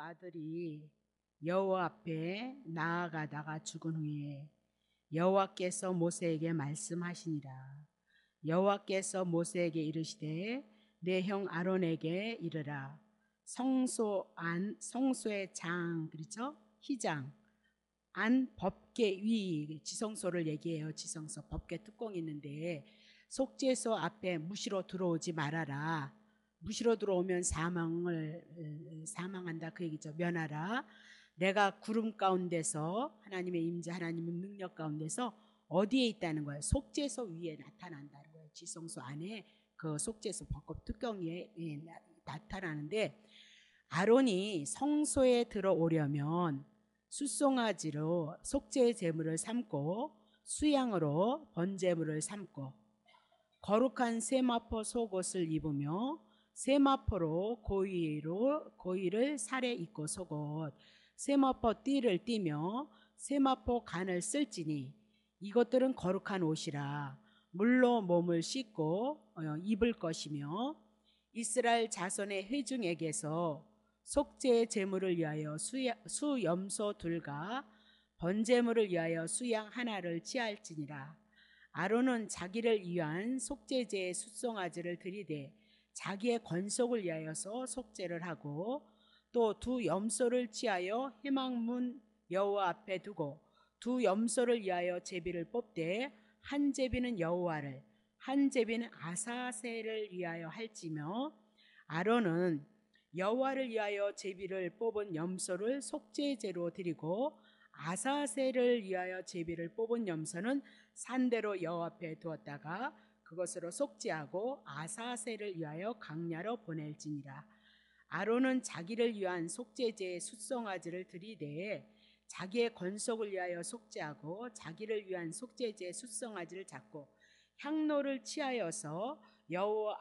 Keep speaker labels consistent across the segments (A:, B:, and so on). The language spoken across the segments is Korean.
A: 아들이 여호와 앞에 나아가다가 죽은 후에 여호와께서 모세에게 말씀하시니라. 여호와께서 모세에게 이르시되 내 형 아론에게 이르라. 성소의 장, 그렇죠? 희장 안 법궤 위, 지성소를 얘기해요. 지성소 법궤 뚜껑이 있는데 속죄소 앞에 무시로 들어오지 말아라. 무시로 들어오면 사망한다 그 얘기죠. 면하라. 내가 구름 가운데서 하나님의 임재, 하나님의 능력 가운데서 어디에 있다는 거예요? 속죄소 위에 나타난다는 거예요. 지성소 안에 그 속죄소 법궤 뚜껑에 나타나는데, 아론이 성소에 들어오려면 숫송아지로 속죄의 제물을 삼고 수양으로 번제물을 삼고 거룩한 세마포 속옷을 입으며 세마포로 고위를 살에 입고 속옷 세마포 띠를 띠며 세마포 간을 쓸지니 이것들은 거룩한 옷이라. 물로 몸을 씻고 입을 것이며 이스라엘 자손의 회중에게서 속죄의 제물을 위하여 수염소 둘과 번제물을 위하여 수양 하나를 취할지니라. 아론은 자기를 위한 속죄제의 숫송아지를 들이되 자기의 권속을 위하여서 속죄를 하고 또 두 염소를 취하여 회막문 여호와 앞에 두고 두 염소를 위하여 제비를 뽑되 한 제비는 여호와를 한 제비는 아사셀을 위하여 할지며 아론은 여호와를 위하여 제비를 뽑은 염소를 속죄제로 드리고 아사셀을 위하여 제비를 뽑은 염소는 산대로 여호와 앞에 두었다가 그것으로 속죄하고 아사셀을 위하여 강야로 보낼지니라. 아론은 자기를 위한 속죄제의 숫송아지를 들이되 자기의 권속을 위하여 속죄하고 자기를 위한 속죄제의 숫송아지를 잡고 향로를 취하여서 여호와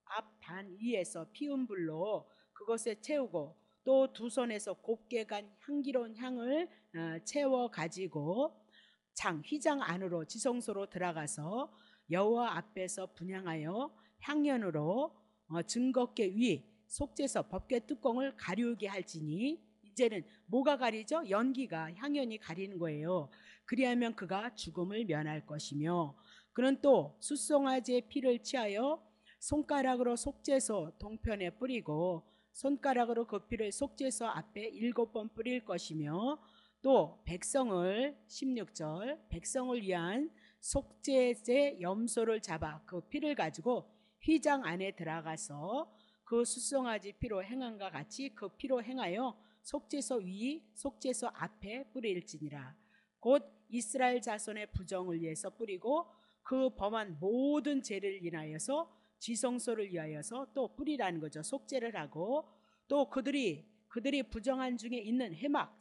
A: 앞 단 위에서 피운 불로 그것에 채우고 또 두 손에서 곱게 간 향기로운 향을 채워 가지고 휘장 안으로 지성소로 들어가서 여호와 앞에서 분향하여 향연으로 증거궤 위 속죄서 법궤 뚜껑을 가리우게 할지니. 이제는 뭐가 가리죠? 연기가, 향연이 가리는 거예요. 그리하면 그가 죽음을 면할 것이며 그는 또 숫송아지의 피를 취하여 손가락으로 속죄소 동편에 뿌리고 손가락으로 그 피를 속죄소 앞에 7번 뿌릴 것이며 또 백성을 16절 백성을 위한 속죄제 염소를 잡아 그 피를 가지고 휘장 안에 들어가서 그 숫송아지 피로 행함과 같이 그 피로 행하여 속죄소 위 속죄소 앞에 뿌릴지니라. 곧 이스라엘 자손의 부정을 위해서 뿌리고 그 범한 모든 죄를 인하여서 지성소를 위하여서 또 뿌리라는 거죠. 속죄를 하고 또 그들이 부정한 중에 있는 해막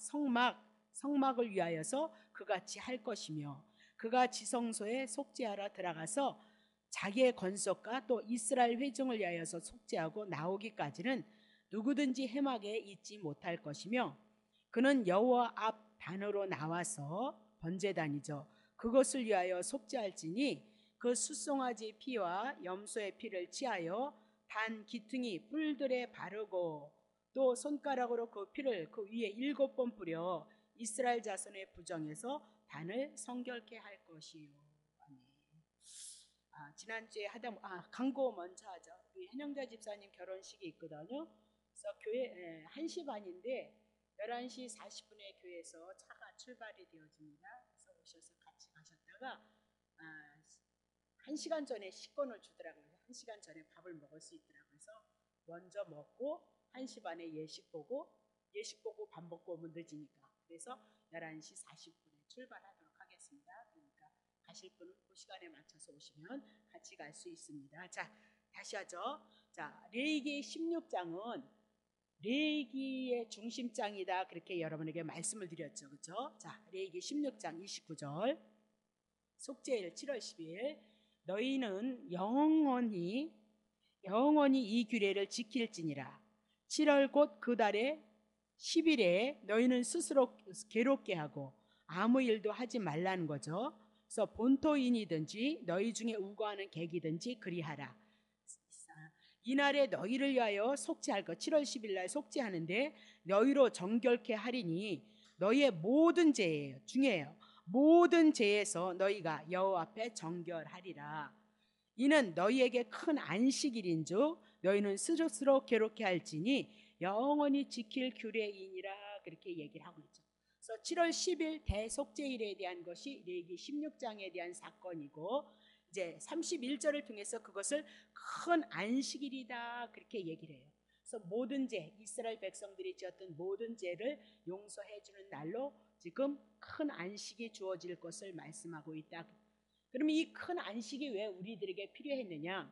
A: 성막을 위하여서 그같이 할 것이며 그가 지성소에 속죄하러 들어가서 자기의 권속과 또 이스라엘 회중을 위하여서 속죄하고 나오기까지는 누구든지 해막에 있지 못할 것이며 그는 여호와 앞 단으로 나와서 번제단이죠. 그것을 위하여 속죄할지니 그 숫송아지 피와 염소의 피를 취하여 단 기퉁이 뿔들에 바르고 또 손가락으로 그 피를 그 위에 7번 뿌려 이스라엘 자손의 부정에서 단을 성결케 할 것이요. 지난주에 광고 먼저 하죠. 우리 현영자 집사님 결혼식이 있거든요. 그래서 교회 1시 반인데 11시 40분에 교회에서 차가 출발이 되어집니다. 그래서 오셔서 같이 가셨다가 1시간 전에 식권을 주더라고요. 1시간 전에 밥을 먹을 수 있더라고요. 그래서 먼저 먹고 1시 반에 예식 보고 밥 먹고 오면 늦으니까 그래서 11시 40분에 출발하도록 하겠습니다. 그러니까 가실 분은 그 시간에 맞춰서 오시면 같이 갈 수 있습니다. 자, 다시 하죠. 자, 레위기 16장은 레위기의 중심장이다 그렇게 여러분에게 말씀을 드렸죠. 그렇죠? 자, 레위기 16장 29절 속죄일 7월 10일 너희는 영원히 이 규례를 지킬지니라. 7월 곧 그 달에 10일에 너희는 스스로 괴롭게 하고 아무 일도 하지 말라는 거죠. 그래서 본토인이든지 너희 중에 우거하는 객이든지 그리하라. 이날에 너희를 위하여 속죄할 것 7월 10일 날 속죄하는데 너희로 정결케 하리니 너희의 모든 죄예요. 중요해요. 모든 죄에서 너희가 여호와 앞에 정결하리라. 이는 너희에게 큰 안식일인즉 너희는 스스로 괴롭게 할지니 영원히 지킬 규례이니라. 그렇게 얘기를 하고 있죠. 그래서 7월 10일 대속죄일에 대한 것이 레위기 16장에 대한 사건이고 이제 31절을 통해서 그것을 큰 안식일이다 그렇게 얘기를 해요. 그래서 모든 죄, 이스라엘 백성들이 지었던 모든 죄를 용서해 주는 날로 지금 큰 안식이 주어질 것을 말씀하고 있다. 그럼 이 큰 안식이 왜 우리들에게 필요했느냐?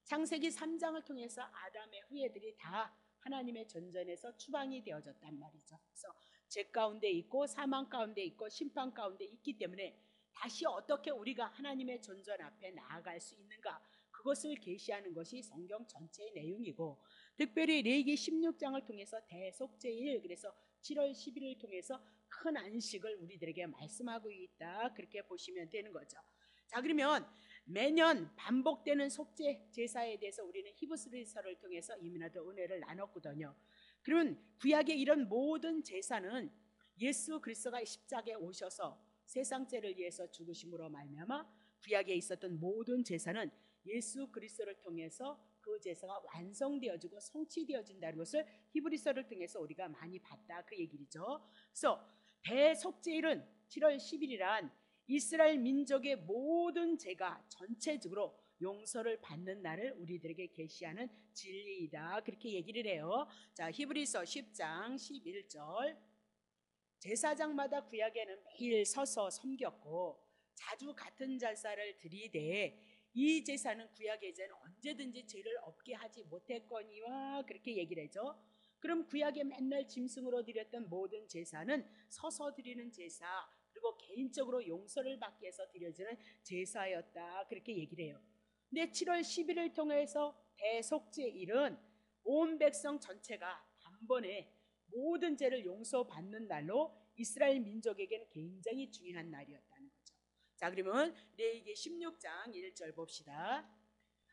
A: 창세기 3장을 통해서 아담의 후예들이 다 하나님의 전전에서 추방이 되어졌단 말이죠. 그래서 죄 가운데 있고 사망 가운데 있고 심판 가운데 있기 때문에 다시 어떻게 우리가 하나님의 전전 앞에 나아갈 수 있는가, 그것을 계시하는 것이 성경 전체의 내용이고, 특별히 레위기 16장을 통해서 대속죄일, 그래서 7월 10일을 통해서 큰 안식을 우리들에게 말씀하고 있다 그렇게 보시면 되는 거죠. 자, 그러면 매년 반복되는 속죄 제사에 대해서 우리는 히브리서를 통해서 이민아도 은혜를 나눴거든요. 그러면 구약의 이런 모든 제사는 예수 그리스도가 십자가에 오셔서 세상 죄를 위해서 죽으심으로 말미암아 구약에 있었던 모든 제사는 예수 그리스도를 통해서 그 제사가 완성되어지고 성취되어진다는 것을 히브리서를 통해서 우리가 많이 봤다 그 얘기죠. 그래서 대속죄일은 7월 10일이란 이스라엘 민족의 모든 죄가 전체적으로 용서를 받는 날을 우리들에게 계시하는 진리이다 그렇게 얘기를 해요. 자, 히브리서 10장 11절. 제사장마다 구약에는 매일 서서 섬겼고 자주 같은 제사를 드리되 이 제사는 구약의 제는 언제든지 죄를 없게 하지 못했거니와 그렇게 얘기를 하죠. 그럼 구약에 맨날 짐승으로 드렸던 모든 제사는 서서 드리는 제사, 그리고 개인적으로 용서를 받기 위해서 드려지는 제사였다 그렇게 얘기를 해요. 근데 7월 10일을 통해서 대속죄일은 온 백성 전체가 단번에 모든 죄를 용서받는 날로 이스라엘 민족에게는 굉장히 중요한 날이었다는 거죠. 자, 그러면 레위기 16장 1절 봅시다.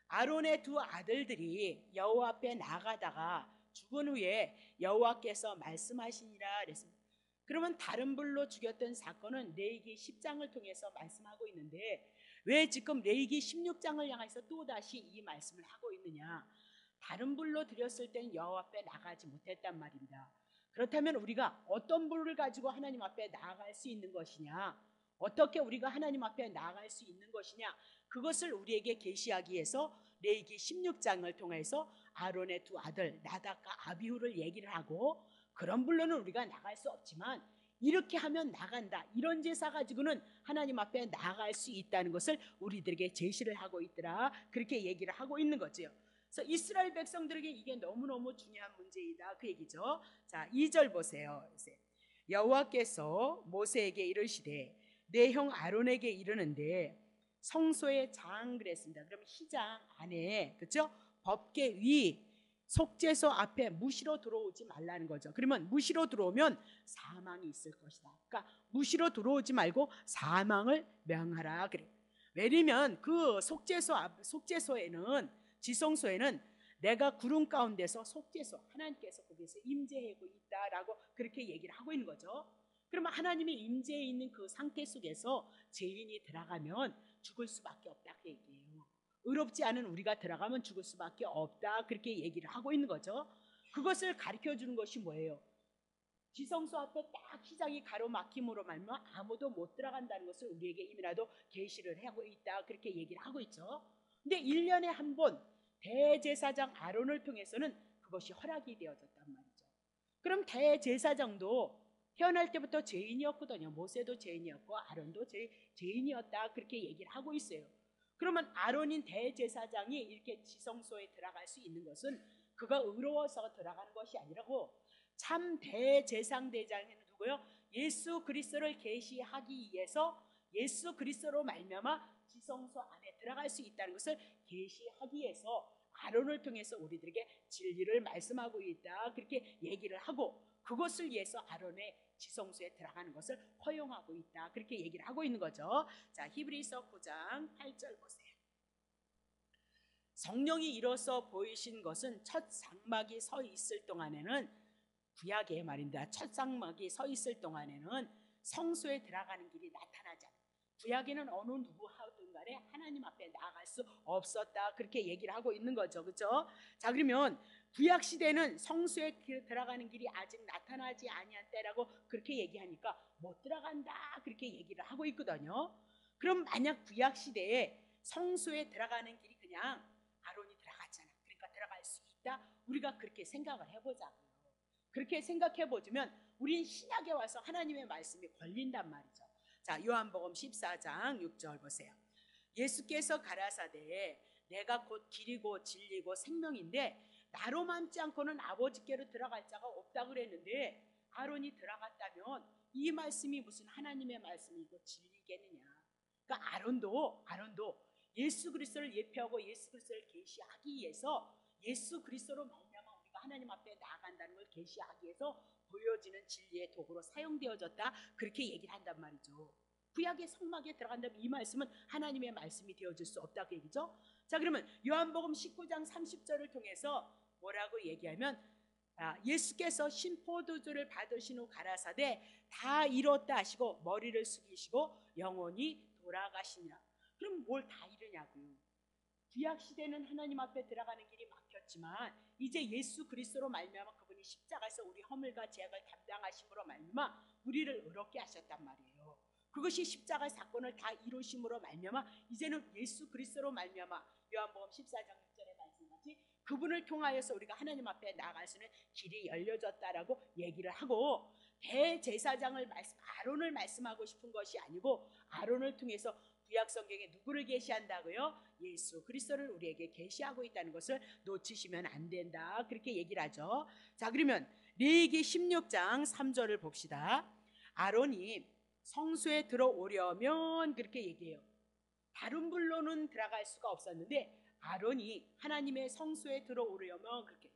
A: 아론의 두 아들들이 여호와 앞에 나가다가 죽은 후에 여호와께서 말씀하시니라 그랬습니다. 그러면 다른 불로 죽였던 사건은 레위기 10장을 통해서 말씀하고 있는데 왜 지금 레위기 16장을 향해서 또다시 이 말씀을 하고 있느냐? 다른 불로 드렸을 때는 여호와 앞에 나가지 못했단 말입니다. 그렇다면 우리가 어떤 불을 가지고 하나님 앞에 나아갈 수 있는 것이냐, 어떻게 우리가 하나님 앞에 나아갈 수 있는 것이냐, 그것을 우리에게 계시하기 위해서 레위기 16장을 통해서 아론의 두 아들 나답과 아비후를 얘기를 하고, 그런 불로는 우리가 나갈 수 없지만 이렇게 하면 나간다, 이런 제사 가지고는 하나님 앞에 나아갈 수 있다는 것을 우리들에게 제시를 하고 있더라 그렇게 얘기를 하고 있는 거죠. 그래서 이스라엘 백성들에게 이게 너무너무 중요한 문제이다 그 얘기죠. 자, 2절 보세요. 여호와께서 모세에게 이르시되 내 형 아론에게 이르는데 성소의 장 그랬습니다. 그럼 희장 안에, 그렇죠? 법궤 위 속죄소 앞에 무시로 들어오지 말라는 거죠. 그러면 무시로 들어오면 사망이 있을 것이다. 그러니까 무시로 들어오지 말고 사망을 명하라 그래. 왜냐면 그 속죄소에는, 지성소에는 내가 구름 가운데서 속죄소, 하나님께서 거기서 임재하고 있다라고 그렇게 얘기를 하고 있는 거죠. 그러면 하나님이 임재해 있는 그 상태 속에서 죄인이 들어가면 죽을 수밖에 없다 그 얘기예요. 의롭지 않은 우리가 들어가면 죽을 수밖에 없다 그렇게 얘기를 하고 있는 거죠. 그것을 가르쳐 주는 것이 뭐예요? 지성소 앞에 딱 희장이 가로막힘으로 말미암아 아무도 못 들어간다는 것을 우리에게 이미라도 계시를 하고 있다 그렇게 얘기를 하고 있죠. 근데 1년에 한 번 대제사장 아론을 통해서는 그것이 허락이 되어졌단 말이죠. 그럼 대제사장도 태어날 때부터 죄인이었거든요. 모세도 죄인이었고 아론도 죄인이었다 그렇게 얘기를 하고 있어요. 그러면 아론인 대제사장이 이렇게 지성소에 들어갈 수 있는 것은 그가 의로워서 들어가는 것이 아니라고, 참 대제사장대장은 누구요? 예수 그리스도를 계시하기 위해서 예수 그리스도로 말미암아 지성소 안에 들어갈 수 있다는 것을 계시하기 위해서 아론을 통해서 우리들에게 진리를 말씀하고 있다 그렇게 얘기를 하고, 그것을 위해서 아론의 지성소에 들어가는 것을 허용하고 있다 그렇게 얘기를 하고 있는 거죠. 자, 히브리서 9장 8절 보세요. 성령이 일어서 보이신 것은 첫 장막이 서 있을 동안에는, 구약의 말입니다. 첫 장막이 서 있을 동안에는 성소에 들어가는 길이 나타나지 않아요. 구약에는 어느 누구 하든 간에 하나님 앞에 나아갈 수 없었다, 그렇게 얘기를 하고 있는 거죠. 그렇죠? 자, 그러면 구약 시대는 성소에 들어가는 길이 아직 나타나지 아니한 때라고 그렇게 얘기하니까 못 들어간다, 그렇게 얘기를 하고 있거든요. 그럼 만약 구약 시대에 성소에 들어가는 길이 그냥 아론이 들어갔잖아, 그러니까 들어갈 수 있다, 우리가 그렇게 생각을 해보자고요. 그렇게 생각해 보자면 우린 신약에 와서 하나님의 말씀이 걸린단 말이죠. 자, 요한복음 14장 6절 보세요. 예수께서 가라사대 내가 곧 길이고 진리고 생명인데 나로 맘지 않고는 아버지께로 들어갈 자가 없다 그랬는데, 아론이 들어갔다면 이 말씀이 무슨 하나님의 말씀이고 진리겠느냐. 그러니까 아론도 예수 그리스도를 예표하고 예수 그리스도를 계시하기 위해서, 예수 그리스도로 말미암아 우리가 하나님 앞에 나아간다는 걸 계시하기 위해서 보여지는 진리의 도구로 사용되어졌다, 그렇게 얘기를 한단 말이죠. 구약의 성막에 들어간다면 이 말씀은 하나님의 말씀이 되어질 수 없다, 그 얘기죠. 자, 그러면 요한복음 19장 30절을 통해서 뭐라고 얘기하면, 예수께서 신포도주를 받으신 후 가라사대 다 이뤘다 하시고 머리를 숙이시고 영원히 돌아가시니라. 그럼 뭘 다 이루냐고요. 구약 시대는 하나님 앞에 들어가는 길이 막혔지만 이제 예수 그리스도로 말미암아 그분이 십자가에서 우리 허물과 죄악을 담당하심으로 말미암아 우리를 의롭게 하셨단 말이에요. 그것이 십자가의 사건을 다 이루심으로 말미암아 이제는 예수 그리스도로 말미암아 요한복음 14장 6절에 말씀하지 그분을 통하여서 우리가 하나님 앞에 나아갈 수 있는 길이 열려졌다라고 얘기를 하고, 대제사장을 아론을 말씀하고 싶은 것이 아니고 아론을 통해서 구약 성경에 누구를 계시한다고요? 예수 그리스도를 우리에게 계시하고 있다는 것을 놓치시면 안 된다, 그렇게 얘기를 하죠. 자, 그러면 레위기 16장 3절을 봅시다. 아론이 성소에 들어오려면 그렇게 얘기해요. 다른 불로는 들어갈 수가 없었는데 아론이 하나님의 성소에 들어오려면 그렇게,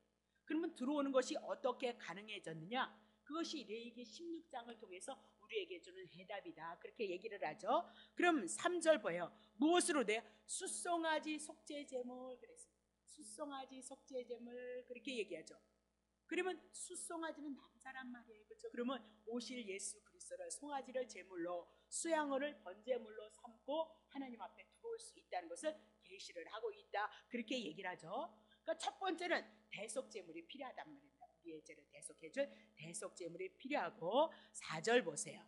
A: 그러면 들어오는 것이 어떻게 가능해졌느냐, 그것이 레위기 16장을 통해서 우리에게 주는 해답이다, 그렇게 얘기를 하죠. 그럼 3절 보여요. 무엇으로 돼요? 숫송아지 속죄제물, 그랬습니다. 숫송아지 속죄제물, 그렇게 얘기하죠. 그러면 숫송아지는 남자란 말이에요. 그렇죠? 그러면 오실 예수 그리스도를 송아지를 제물로, 수양어를 번제물로 삼고 하나님 앞에 들어올 수 있다는 것을 계시를 하고 있다, 그렇게 얘기를 하죠. 그러니까 첫 번째는 대속제물이 필요하단 말입니다. 우리의 죄를 대속해줄 대속제물이 필요하고, 4절 보세요.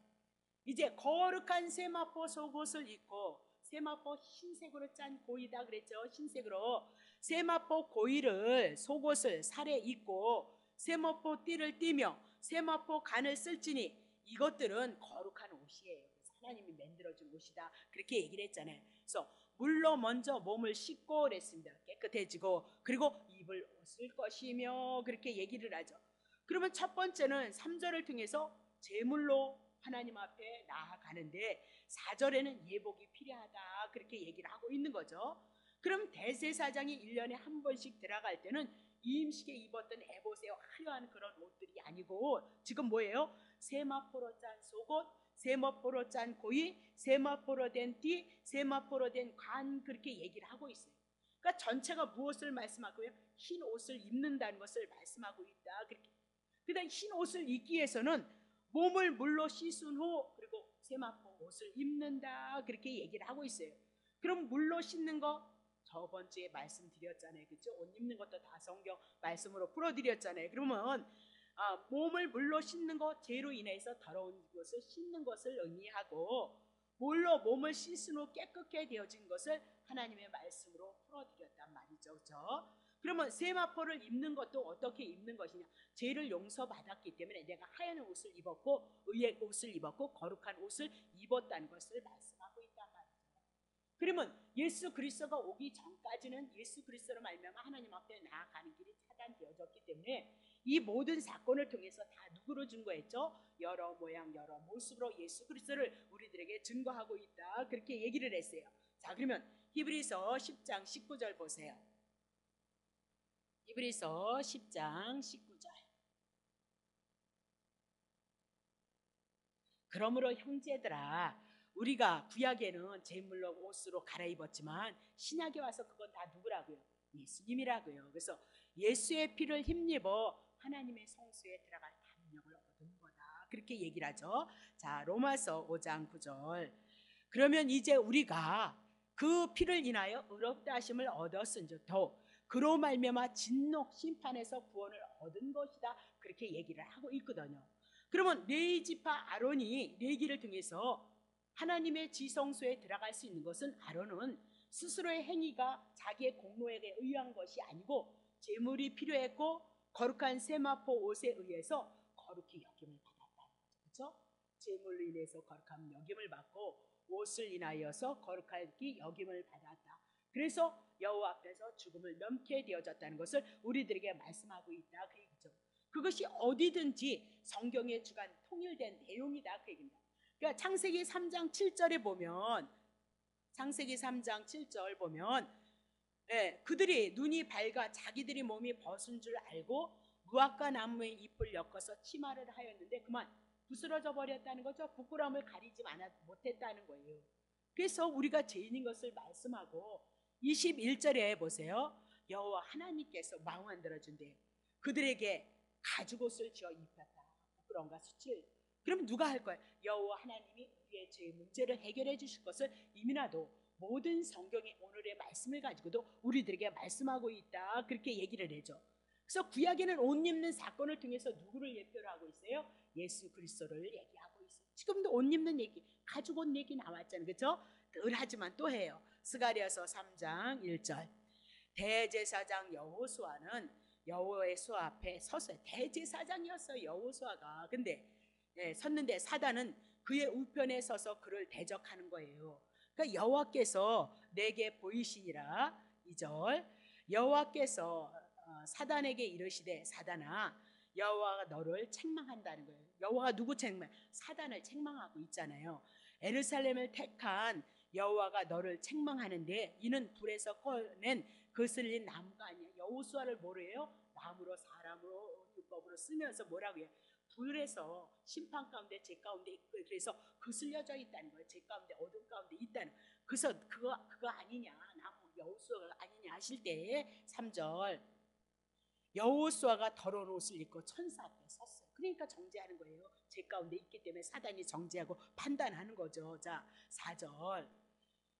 A: 이제 거룩한 세마포 속옷을 입고, 세마포 흰색으로 짠 고이다 그랬죠. 흰색으로 세마포 고이를 속옷을 살에 입고 세마포 띠를 띠며 세마포 간을 쓸지니 이것들은 거룩한 옷이에요. 하나님이 만들어준 옷이다, 그렇게 얘기를 했잖아요. 그래서 물로 먼저 몸을 씻고 그랬습니다. 깨끗해지고, 그리고 입을 옷을 것이며, 그렇게 얘기를 하죠. 그러면 첫 번째는 3절을 통해서 제물로 하나님 앞에 나아가는데 4절에는 예복이 필요하다, 그렇게 얘기를 하고 있는 거죠. 그럼 대제사장이 1년에 한 번씩 들어갈 때는 이임식에 입었던 에봇의 화려한 그런 옷들이 아니고 지금 뭐예요? 세마포로 짠 속옷, 세마포로 짠 고이, 세마포로 된 띠, 세마포로 된 관, 그렇게 얘기를 하고 있어요. 그러니까 전체가 무엇을 말씀하고요? 흰 옷을 입는다는 것을 말씀하고 있다, 그렇게. 그다음 흰 옷을 입기 위해서는 몸을 물로 씻은 후 그리고 세마포 옷을 입는다, 그렇게 얘기를 하고 있어요. 그럼 물로 씻는 거 저번 주에 말씀드렸잖아요. 그렇죠? 옷 입는 것도 다 성경 말씀으로 풀어드렸잖아요. 그러면 몸을 물로 씻는 것, 죄로 인해서 더러운 것을 씻는 것을 의미하고, 물로 몸을 씻은 후 깨끗게 되어진 것을 하나님의 말씀으로 풀어드렸단 말이죠. 그렇죠? 그러면 세마포를 입는 것도 어떻게 입는 것이냐, 죄를 용서받았기 때문에 내가 하얀 옷을 입었고 의의 옷을 입었고 거룩한 옷을 입었다는 것을 말씀하고 있단 말이죠. 그러면 예수 그리스도가 오기 전까지는 예수 그리스도로 말미암아 하나님 앞에 나아가는 길이 차단되어졌기 때문에 이 모든 사건을 통해서 다 누구로 증거했죠? 여러 모양 여러 모습으로 예수 그리스도를 우리들에게 증거하고 있다, 그렇게 얘기를 했어요. 자, 그러면 히브리서 10장 19절 보세요. 히브리서 10장 19절. 그러므로 형제들아, 우리가 구약에는 제물로 옷으로 갈아입었지만 신약에 와서 그건 다 누구라고요? 예수님이라고요. 그래서 예수의 피를 힘입어 하나님의 성소에 들어갈 담력을 얻은 거다. 그렇게 얘기를 하죠. 자, 로마서 5장 9절. 그러면 이제 우리가 그 피를 인하여 의롭다 하심을 얻었은즉 더 그로 말미암아 진노 심판에서 구원을 얻은 것이다. 그렇게 얘기를 하고 있거든요. 그러면 레위 지파 아론이 레위기를 통해서 하나님의 지성소에 들어갈 수 있는 것은 아론은 스스로의 행위가 자기의 공로에 의한 것이 아니고 제물이 필요했고 거룩한 세마포 옷에 의해서 거룩히 여김을 받았다는 거죠. 그렇죠? 제물로 인해서 거룩한 여김을 받고 옷을 인하여서 거룩하게 여김을 받았다. 그래서 여호와 앞에서 죽음을 넘게 되어졌다는 것을 우리들에게 말씀하고 있다. 그 얘기죠. 그것이 어디든지 성경에 주간 통일된 내용이다. 그 얘기입니다. 그러니까 창세기 3장 7절에 보면 창세기 3장 7절 보면 그들이 눈이 밝아 자기들이 몸이 벗은 줄 알고 무화과 나무의 잎을 엮어서 치마를 하였는데 그만 부스러져 버렸다는 거죠. 부끄러움을 가리지 못했다는 거예요. 그래서 우리가 죄인인 것을 말씀하고 21절에 보세요. 여호와 하나님께서 마음 만들어준대요. 그들에게 가죽옷을 지어 입혔다. 부끄러움과 수치를. 그럼 누가 할 거예요? 여호와 하나님이 우리의 죄의 문제를 해결해 주실 것을 이미나도 모든 성경의 오늘의 말씀을 가지고도 우리들에게 말씀하고 있다. 그렇게 얘기를 해줘. 그래서 구약에는 옷 입는 사건을 통해서 누구를 예표로 하고 있어요? 예수 그리스도를 얘기하고 있어요. 지금도 옷 입는 얘기, 가죽 옷 얘기 나왔잖아요. 그렇죠? 늘 하지만 또 해요. 스가랴서 3장 1절. 대제사장 여호수아는 여호와의 수 앞에 섰어요. 대제사장이었어요. 여호수아가. 근데 섰는데 사단은 그의 우편에 서서 그를 대적하는 거예요. 그러니까 여호와께서 내게 보이시니라. 2절. 여호와께서 사단에게 이르시되 사단아 여호와가 너를 책망한다는 거예요. 여호와가 누구 책망? 사단을 책망하고 있잖아요. 예루살렘을 택한 여호와가 너를 책망하는데 이는 불에서 꺼낸 거슬린 나무가 아니야. 여호수아를 뭐래요? 나무로 사람으로 율법으로 쓰면서 뭐라고 해요? 불에서 심판 가운데 죄 가운데 있고 그래서 거슬려져 있다는 거예요. 죄 가운데 어둠 가운데 있다는. 그래서 그거 아니냐? 나무 여호수아가 아니냐 하실 때 3절. 여호수아가 더러운 옷을 입고 천사 앞에 섰어요. 그러니까 정죄하는 거예요. 죄 가운데 있기 때문에 사단이 정죄하고 판단하는 거죠. 자, 4절.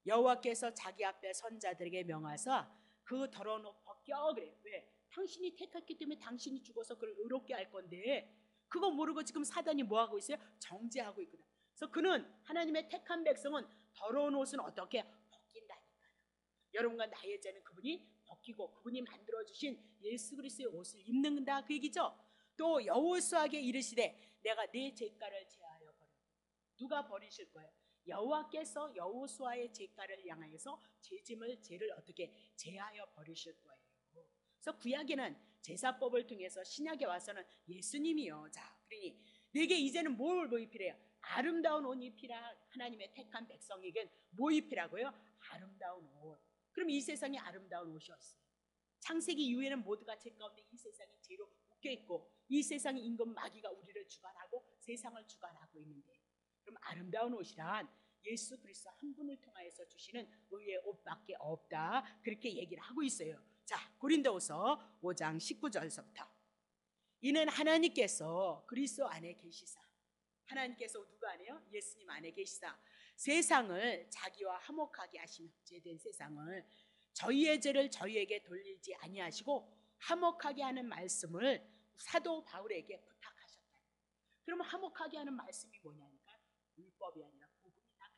A: 여호와께서 자기 앞에 선자들에게 명하사 그 더러운 옷 벗겨 그래요. 왜? 당신이 택했기 때문에 당신이 죽어서 그를 의롭게 할 건데 그거 모르고 지금 사단이 뭐 하고 있어요? 정죄하고 있거든. 그래서 그는 하나님의 택한 백성은 더러운 옷은 어떻게 벗긴다니까요. 여러분과 나의 죄는 그분이 벗기고 그분이 만들어주신 예수 그리스도의 옷을 입는다 그 얘기죠. 또 여호수아에게 이르시되 내가 네 죄가를 제하여 버려. 누가 버리실 거예요? 여호와께서 여호수아의 죄가를 향하여서 죄를 어떻게 제하여 버리실 거예요. 그래서 구약에는 제사법을 통해서 신약에 와서는 예수님이요. 자, 그러니 내게 이제는 뭘 입히래요? 아름다운 옷 입히라. 하나님의 택한 백성에겐 뭐 입히라고요? 아름다운 옷. 그럼 이 세상이 아름다운 옷이었어요. 창세기 이후에는 모두가 죄 가운데 이 세상이 죄로 묶여 있고 이 세상의 임금 마귀가 우리를 주관하고 세상을 주관하고 있는데 그럼 아름다운 옷이란 예수 그리스도 한 분을 통하여서 주시는 의의 옷밖에 없다. 그렇게 얘기를 하고 있어요. 자, 고린도후서 5장 19절서부터 이는 하나님께서 그리스도 안에 계시사 하나님께서 누가 안에요? 예수님 안에 계시사 세상을 자기와 화목하게 하시며 죄된 세상을 저희의 죄를 저희에게 돌리지 아니하시고 화목하게 하는 말씀을 사도 바울에게 부탁하셨다. 그러면 화목하게 하는 말씀이 뭐냐니까 율법이 아니라 복음이다.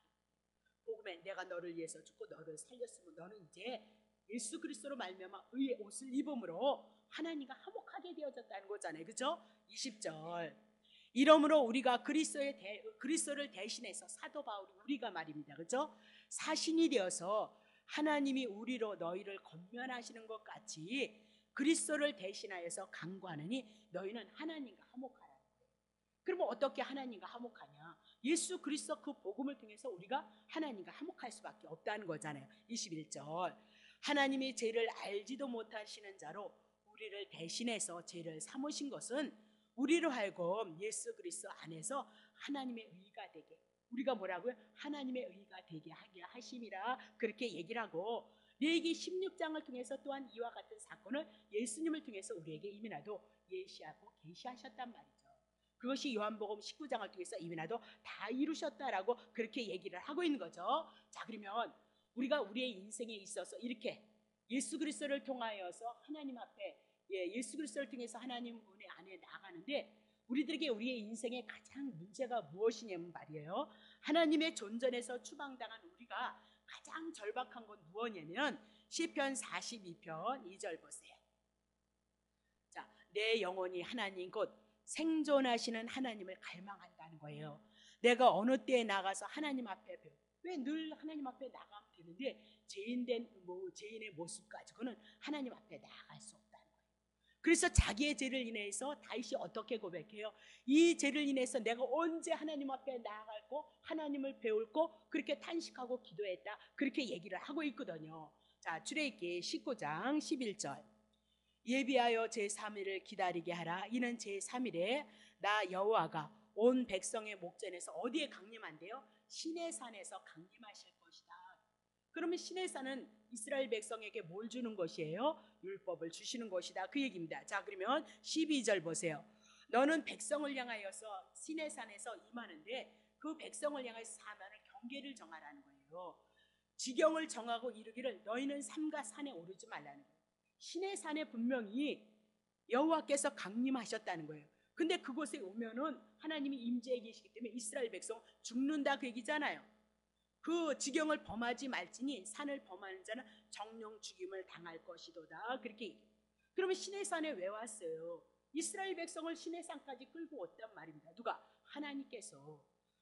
A: 복음에 내가 너를 위해서 죽고 너를 살렸으면 너는 이제 예수 그리스도로 말미암아 의의 옷을 입음으로 하나님과 화목하게 되어졌다는 거잖아요. 그렇죠? 20절. 이러므로 우리가 그리스도를 대신해서 사도 바울이 우리가 말입니다. 그렇죠? 사신이 되어서 하나님이 우리로 너희를 권면하시는 것 같이 그리스도를 대신하여서 간구하느니 너희는 하나님과 화목하라는 거예요. 그러면 어떻게 하나님과 화목하냐? 예수 그리스도 그 복음을 통해서 우리가 하나님과 화목할 수밖에 없다는 거잖아요. 21절. 하나님이 죄를 알지도 못하시는 자로 우리를 대신해서 죄를 삼으신 것은 우리로 하여금 예수 그리스도 안에서 하나님의 의가 되게 우리가 뭐라고요? 하나님의 의가 되게 하게 하심이라 그렇게 얘기를 하고 레위기 16장을 통해서 또한 이와 같은 사건을 예수님을 통해서 우리에게 이미나도 예시하고 계시하셨단 말이죠. 그것이 요한복음 19장을 통해서 이미나도 다 이루셨다라고 그렇게 얘기를 하고 있는 거죠. 자, 그러면 우리가 우리의 인생에 있어서 이렇게 예수 그리스도를 통하여서 하나님 앞에 예수 그리스도를 통해서 하나님 은혜 안에 나가는데 우리들에게 우리의 인생의 가장 문제가 무엇이냐면 말이에요. 하나님의 존전에서 추방당한 우리가 가장 절박한 건 무엇이냐면 시편 42편 2절 보세요. 자, 내 영혼이 하나님 곧 생존하시는 하나님을 갈망한다는 거예요. 내가 어느 때에 나가서 하나님 앞에 왜 늘 하나님 앞에 나가면 되는데 죄인의 모습 가지고는 하나님 앞에 나아갈 수 없다는 거예요. 그래서 자기의 죄를 인해서 다윗이 어떻게 고백해요? 이 죄를 인해서 내가 언제 하나님 앞에 나아갈고 하나님을 배울고 그렇게 탄식하고 기도했다, 그렇게 얘기를 하고 있거든요. 자, 출애굽기 19장 11절. 예비하여 제3일을 기다리게 하라. 이는 제3일에 나 여호와가 온 백성의 목전에서 어디에 강림한대요? 시내산에서 강림하실 것이다. 그러면 시내산은 이스라엘 백성에게 뭘 주는 것이에요? 율법을 주시는 것이다, 그 얘기입니다. 자, 그러면 12절 보세요. 너는 백성을 향하여서 시내산에서 임하는데 그 백성을 향하여서 사면을 경계를 정하라는 거예요. 지경을 정하고 이르기를 너희는 삼가 산에 오르지 말라는 거예요. 시내산에 분명히 여호와께서 강림하셨다는 거예요. 근데 그곳에 오면은 하나님이 임재해 계시기 때문에 이스라엘 백성 죽는다, 그 얘기잖아요. 그 지경을 범하지 말지니 산을 범하는 자는 정령 죽임을 당할 것이도다, 그렇게 얘기해요. 그러면 시내산에 왜 왔어요? 이스라엘 백성을 시내산까지 끌고 왔단 말입니다. 누가? 하나님께서.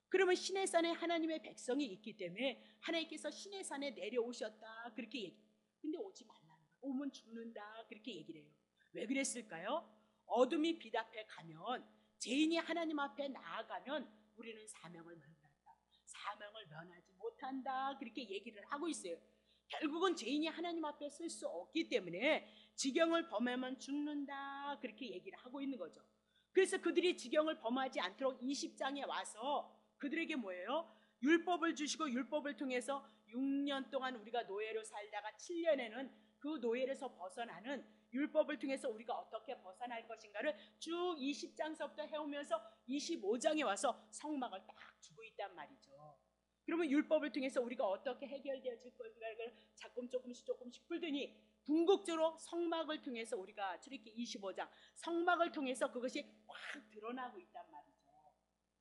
A: 그러면 시내산에 하나님의 백성이 있기 때문에 하나님께서 시내산에 내려오셨다, 그렇게 얘기해요. 근데 오지 말라는 거예요. 오면 죽는다, 그렇게 얘기를 해요. 왜 그랬을까요? 어둠이 빛 앞에 가면, 죄인이 하나님 앞에 나아가면 우리는 사명을 면하지 못한다, 그렇게 얘기를 하고 있어요. 결국은 죄인이 하나님 앞에 설 수 없기 때문에 지경을 범하면 죽는다, 그렇게 얘기를 하고 있는 거죠. 그래서 그들이 지경을 범하지 않도록 20장에 와서 그들에게 뭐예요? 율법을 주시고 율법을 통해서 6년 동안 우리가 노예로 살다가 7년에는 그 노예에서 벗어나는 율법을 통해서 우리가 어떻게 벗어날 것인가를 쭉 20장서부터 해오면서 25장에 와서 성막을 딱 주고 있단 말이죠. 그러면 율법을 통해서 우리가 어떻게 해결되어질 것인가를 조금씩 풀더니 궁극적으로 성막을 통해서 우리가 출애굽기 25장 성막을 통해서 그것이 확 드러나고 있단 말이죠.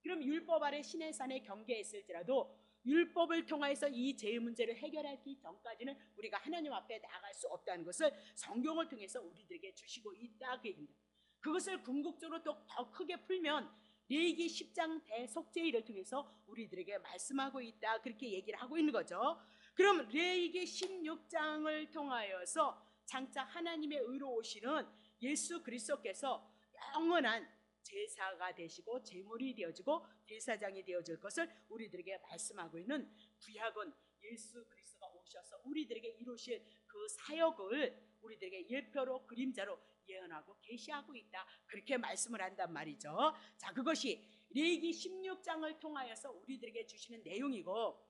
A: 그럼 율법 아래 시내산에 경계했을지라도 율법을 통해서 이 죄의 문제를 해결하기 전까지는 우리가 하나님 앞에 나갈 수 없다는 것을 성경을 통해서 우리들에게 주시고 있다, 그 얘기입니다. 그것을 궁극적으로 또 더 크게 풀면 레위기 10장 대속죄일을 통해서 우리들에게 말씀하고 있다, 그렇게 얘기를 하고 있는 거죠. 그럼 레위기 16장을 통하여서 장차 하나님의 의로 오시는 예수 그리스도께서 영원한 제사가 되시고 제물이 되어지고 제사장이 되어질 것을 우리들에게 말씀하고 있는 구약은 예수 그리스도가 오셔서 우리들에게 이루실 그 사역을 우리들에게 예표로 그림자로 예언하고 계시하고 있다, 그렇게 말씀을 한단 말이죠. 자, 그것이 레위기 16장을 통하여서 우리들에게 주시는 내용이고,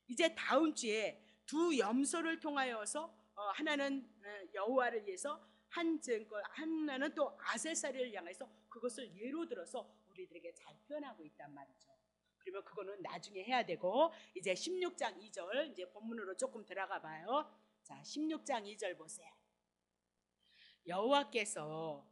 A: 이제 다음 주에 두 염소를 통하여서 하나는 여호와를 위해서 하나는 또 아세사리를 향해서 그것을 예로 들어서 우리들에게 잘 표현하고 있단 말이죠. 그러면 그거는 나중에 해야 되고, 이제 16장 2절 이제 본문으로 조금 들어가 봐요. 자, 16장 2절 보세요. 여호와께서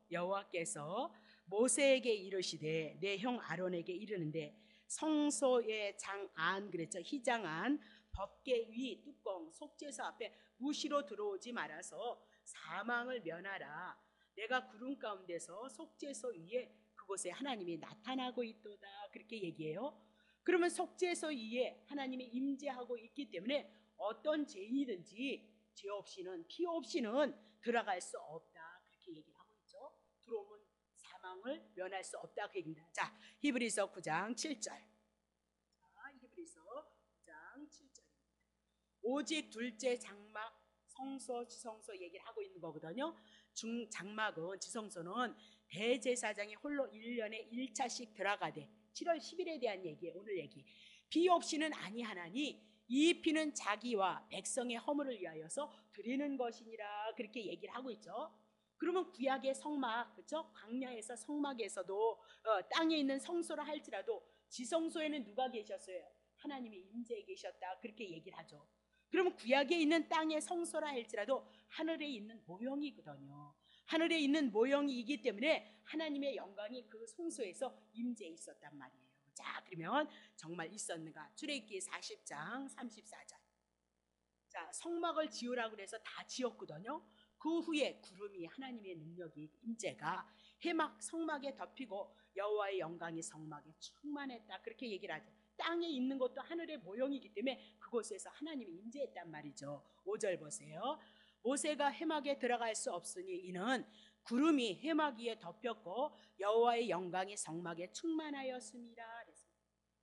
A: 모세에게 이르시되 내 형 아론에게 이르는데 성소의 장안, 그랬죠, 희장안 법궤 위 뚜껑 속죄소 앞에 무시로 들어오지 말아서 사망을 면하라. 내가 구름 가운데서 속죄소 위에 그곳에 하나님이 나타나고 있도다, 그렇게 얘기해요. 그러면 속죄소 위에 하나님이 임재하고 있기 때문에 어떤 죄인이든지 죄 없이는 피 없이는 들어갈 수 없다, 그렇게 얘기를 하고 있죠. 들어오면 사망을 면할 수 없다, 그 얘기입니다. 자, 히브리서 9장 7절. 자, 히브리서 9장 7절. 오직 둘째 장막 성소 지성소 얘기를 하고 있는 거거든요. 장막은 지성소는 대제사장이 홀로 1년에 1차씩 들어가되 7월 10일에 대한 얘기예요. 오늘 얘기. 비 없이는 아니하나니 이 피는 자기와 백성의 허물을 위하여서 드리는 것이니라 그렇게 얘기를 하고 있죠. 그러면 구약의 성막, 그렇죠? 광야에서 성막에서도 땅에 있는 성소라 할지라도 지성소에는 누가 계셨어요? 하나님이 임재해 계셨다 그렇게 얘기를 하죠. 그러면 구약에 있는 땅의 성소라 할지라도 하늘에 있는 모형이거든요. 하늘에 있는 모형이기 때문에 하나님의 영광이 그 성소에서 임재해 있었단 말이에요. 자, 그러면 정말 있었는가? 출애굽기 40장 34절. 자, 성막을 지으라고 해서 다 지었거든요. 그 후에 구름이 하나님의 능력이 임재가 해막 성막에 덮이고 여호와의 영광이 성막에 충만했다 그렇게 얘기를 하죠. 땅에 있는 것도 하늘의 모형이기 때문에 그곳에서 하나님이 임재했단 말이죠. 5절 보세요. 모세가 해막에 들어갈 수 없으니 이는 구름이 해막 위에 덮였고 여호와의 영광이 성막에 충만하였습니다.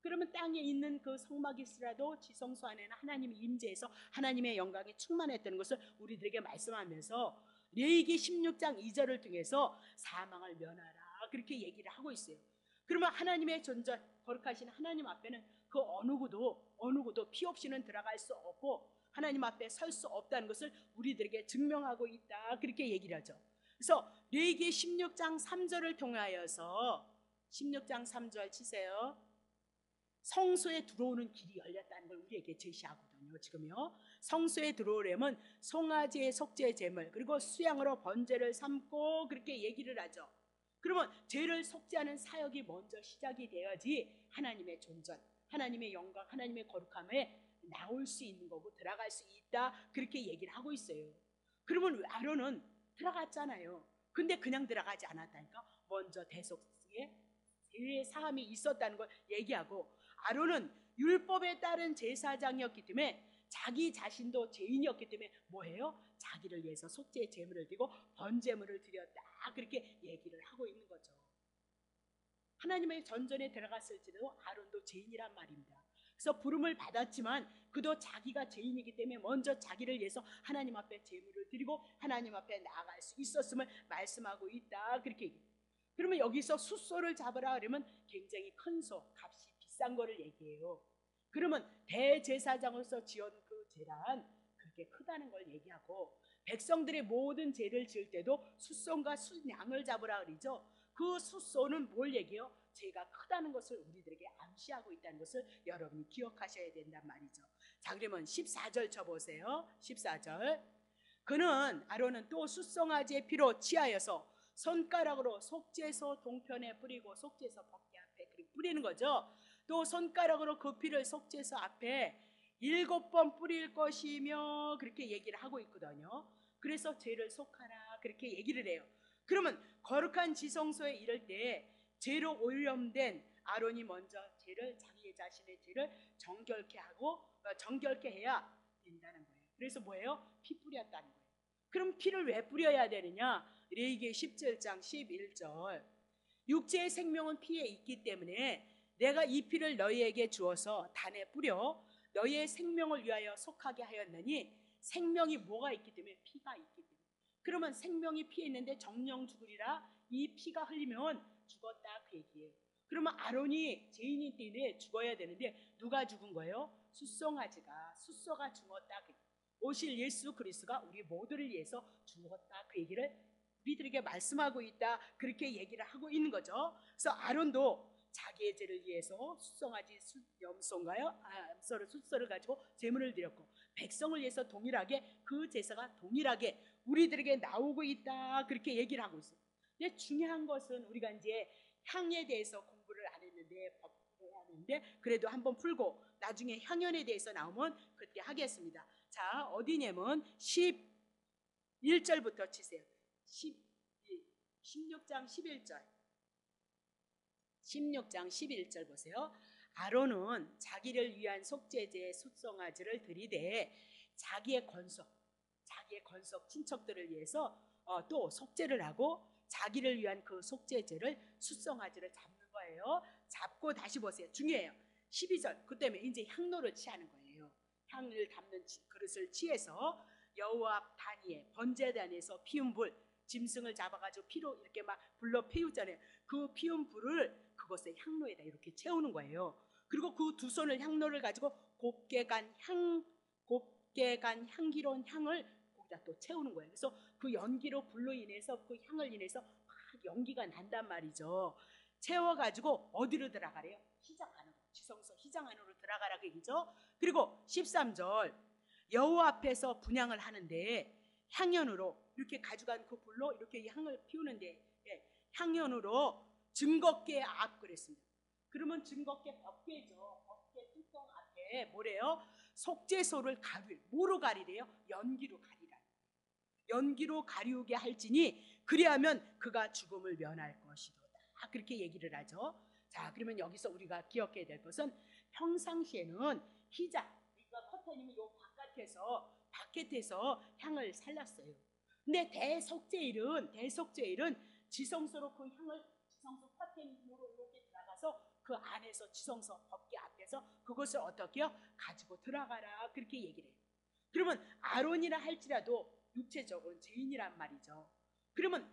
A: 그러면 땅에 있는 그 성막일지라도 지성소 안에는 하나님이 임재해서 하나님의 영광이 충만했다는 것을 우리들에게 말씀하면서 레위기 16장 2절을 통해서 사망을 면하라 그렇게 얘기를 하고 있어요. 그러면 하나님의 존재 거룩하신 하나님 앞에는 그 어느 구도 피 없이는 들어갈 수 없고 하나님 앞에 설 수 없다는 것을 우리들에게 증명하고 있다 그렇게 얘기를 하죠. 그래서 레위기 16장 3절을 통하여서 16장 3절 치세요. 성소에 들어오는 길이 열렸다는 걸 우리에게 제시하거든요. 지금요. 성소에 들어오려면 송아지의 속죄 제물 그리고 수양으로 번제를 삼고 그렇게 얘기를 하죠. 그러면 죄를 속죄하는 사역이 먼저 시작이 되어야지 하나님의 존전, 하나님의 영광, 하나님의 거룩함에 나올 수 있는 거고 들어갈 수 있다 그렇게 얘기를 하고 있어요. 그러면 아론은 들어갔잖아요. 근데 그냥 들어가지 않았다니까. 먼저 대속에 죄의 사함이 있었다는 걸 얘기하고 아론은 율법에 따른 제사장이었기 때문에 자기 자신도 죄인이었기 때문에 뭐해요? 자기를 위해서 속죄의 제물을 드리고 번제물을 드렸다 그렇게 얘기를 하고 있는 거죠. 하나님의 전전에 들어갔을지도 아론도 죄인이란 말입니다. 그래서 부름을 받았지만 그도 자기가 죄인이기 때문에 먼저 자기를 위해서 하나님 앞에 제물을 드리고 하나님 앞에 나아갈 수 있었음을 말씀하고 있다 그렇게 얘기해요. 그러면 여기서 숫소를 잡으라 그러면 굉장히 큰 소, 값이 비싼 거를 얘기해요. 그러면 대제사장으로서 지은 그 제란 그렇게 크다는 걸 얘기하고 백성들의 모든 죄를 지을 때도 숫소과 숫양을 잡으라 그러죠. 그 숫소는 뭘 얘기해요? 죄가 크다는 것을 우리들에게 암시하고 있다는 것을 여러분이 기억하셔야 된단 말이죠. 자, 그러면 14절 쳐보세요. 14절. 그는 아론은 또 숫송아지의 피로 취하여서 손가락으로 속죄소 동편에 뿌리고 속죄소 벗기 앞에 뿌리는 거죠. 또 손가락으로 그 피를 속죄소 앞에 7번 뿌릴 것이며 그렇게 얘기를 하고 있거든요. 그래서 죄를 속하라 그렇게 얘기를 해요. 그러면 거룩한 지성소에 이를 때 죄로 오염된 아론이 먼저 죄를 자기 자신의 죄를 정결케 하고 정결케 해야 된다는 거예요. 그래서 뭐예요? 피 뿌렸다는 거예요. 그럼 피를 왜 뿌려야 되느냐? 레위기 17장 11절. 육체의 생명은 피에 있기 때문에 내가 이 피를 너희에게 주어서 단에 뿌려 너희의 생명을 위하여 속하게 하였느니 생명이 뭐가 있기 때문에 피가 있기 때문에. 그러면 생명이 피에 있는데 정령 죽으리라 이 피가 흘리면 죽었다 그 얘기예요. 그러면 아론이 죄인인 때에 죽어야 되는데 누가 죽은 거예요? 숫소가 죽었다. 오실 예수 그리스도가 우리 모두를 위해서 죽었다 그 얘기를 우리들에게 말씀하고 있다 그렇게 얘기를 하고 있는 거죠. 그래서 아론도 자기의 죄를 위해서 숫송아지 염소인가요? 숫소를 가지고 제물을 드렸고 백성을 위해서 동일하게 그 제사가 동일하게 우리들에게 나오고 있다 그렇게 얘기를 하고 있어요. 근데 중요한 것은 우리가 이제 향에 대해서 공부를 안 했는데 법을 하는데 그래도 한번 풀고 나중에 향연에 대해서 나오면 그때 하겠습니다. 자, 어디냐면 11절부터 치세요. 16장 11절. 16장 11절 보세요. 아론은 자기를 위한 속죄제의 숫송아지를 드리되 자기의 건속 친척들을 위해서 또 속죄를 하고 자기를 위한 그 속죄제를 숫송아지를 잡는 거예요. 잡고 다시 보세요. 중요해요. 12절. 그때문에 이제 향로를 취하는 거예요. 향을 담는 그릇을 취해서 여호와 단위에 번제단에서 피운 불 짐승을 잡아가지고 피로 이렇게 막 불러 피우잖아요. 그 피운 불을 그것의 향로에다 이렇게 채우는 거예요. 그리고 그 두 손을 향로를 가지고 곱게 간 향기로운 향을 거기다 또 채우는 거예요. 그래서 그 연기로 불로 인해서 그 향을 인해서 막 연기가 난단 말이죠. 채워가지고 어디로 들어가래요? 휘장 안으로, 지성소 휘장 안으로 들어가라고 얘기죠. 그리고 13절 여호와 앞에서 분향을 하는데 향연으로 이렇게 가져간 그 불로 이렇게 향을 피우는데 향연으로 증거께 앞 그랬습니다. 그러면 증거께 법궤죠. 법궤 뚜껑 앞에 뭐래요? 속죄소를 뭐로 가리래요? 연기로 가리라. 연기로 가리우게 할지니 그리하면 그가 죽음을 면할 것이로다. 그렇게 얘기를 하죠. 자, 그러면 여기서 우리가 기억해야 될 것은 평상시에는 휘장, 그러니까 커튼이면 요 바깥에서 향을 살랐어요. 근데 대속죄일은 지성소로 그 향을 지성소 커튼으로 이렇게 들어가서 그 안에서 지성소 법궤 앞에서 그것을 어떻게 요 가지고 들어가라 그렇게 얘기를 해요. 그러면 아론이라 할지라도 육체적으로 죄인이란 말이죠. 그러면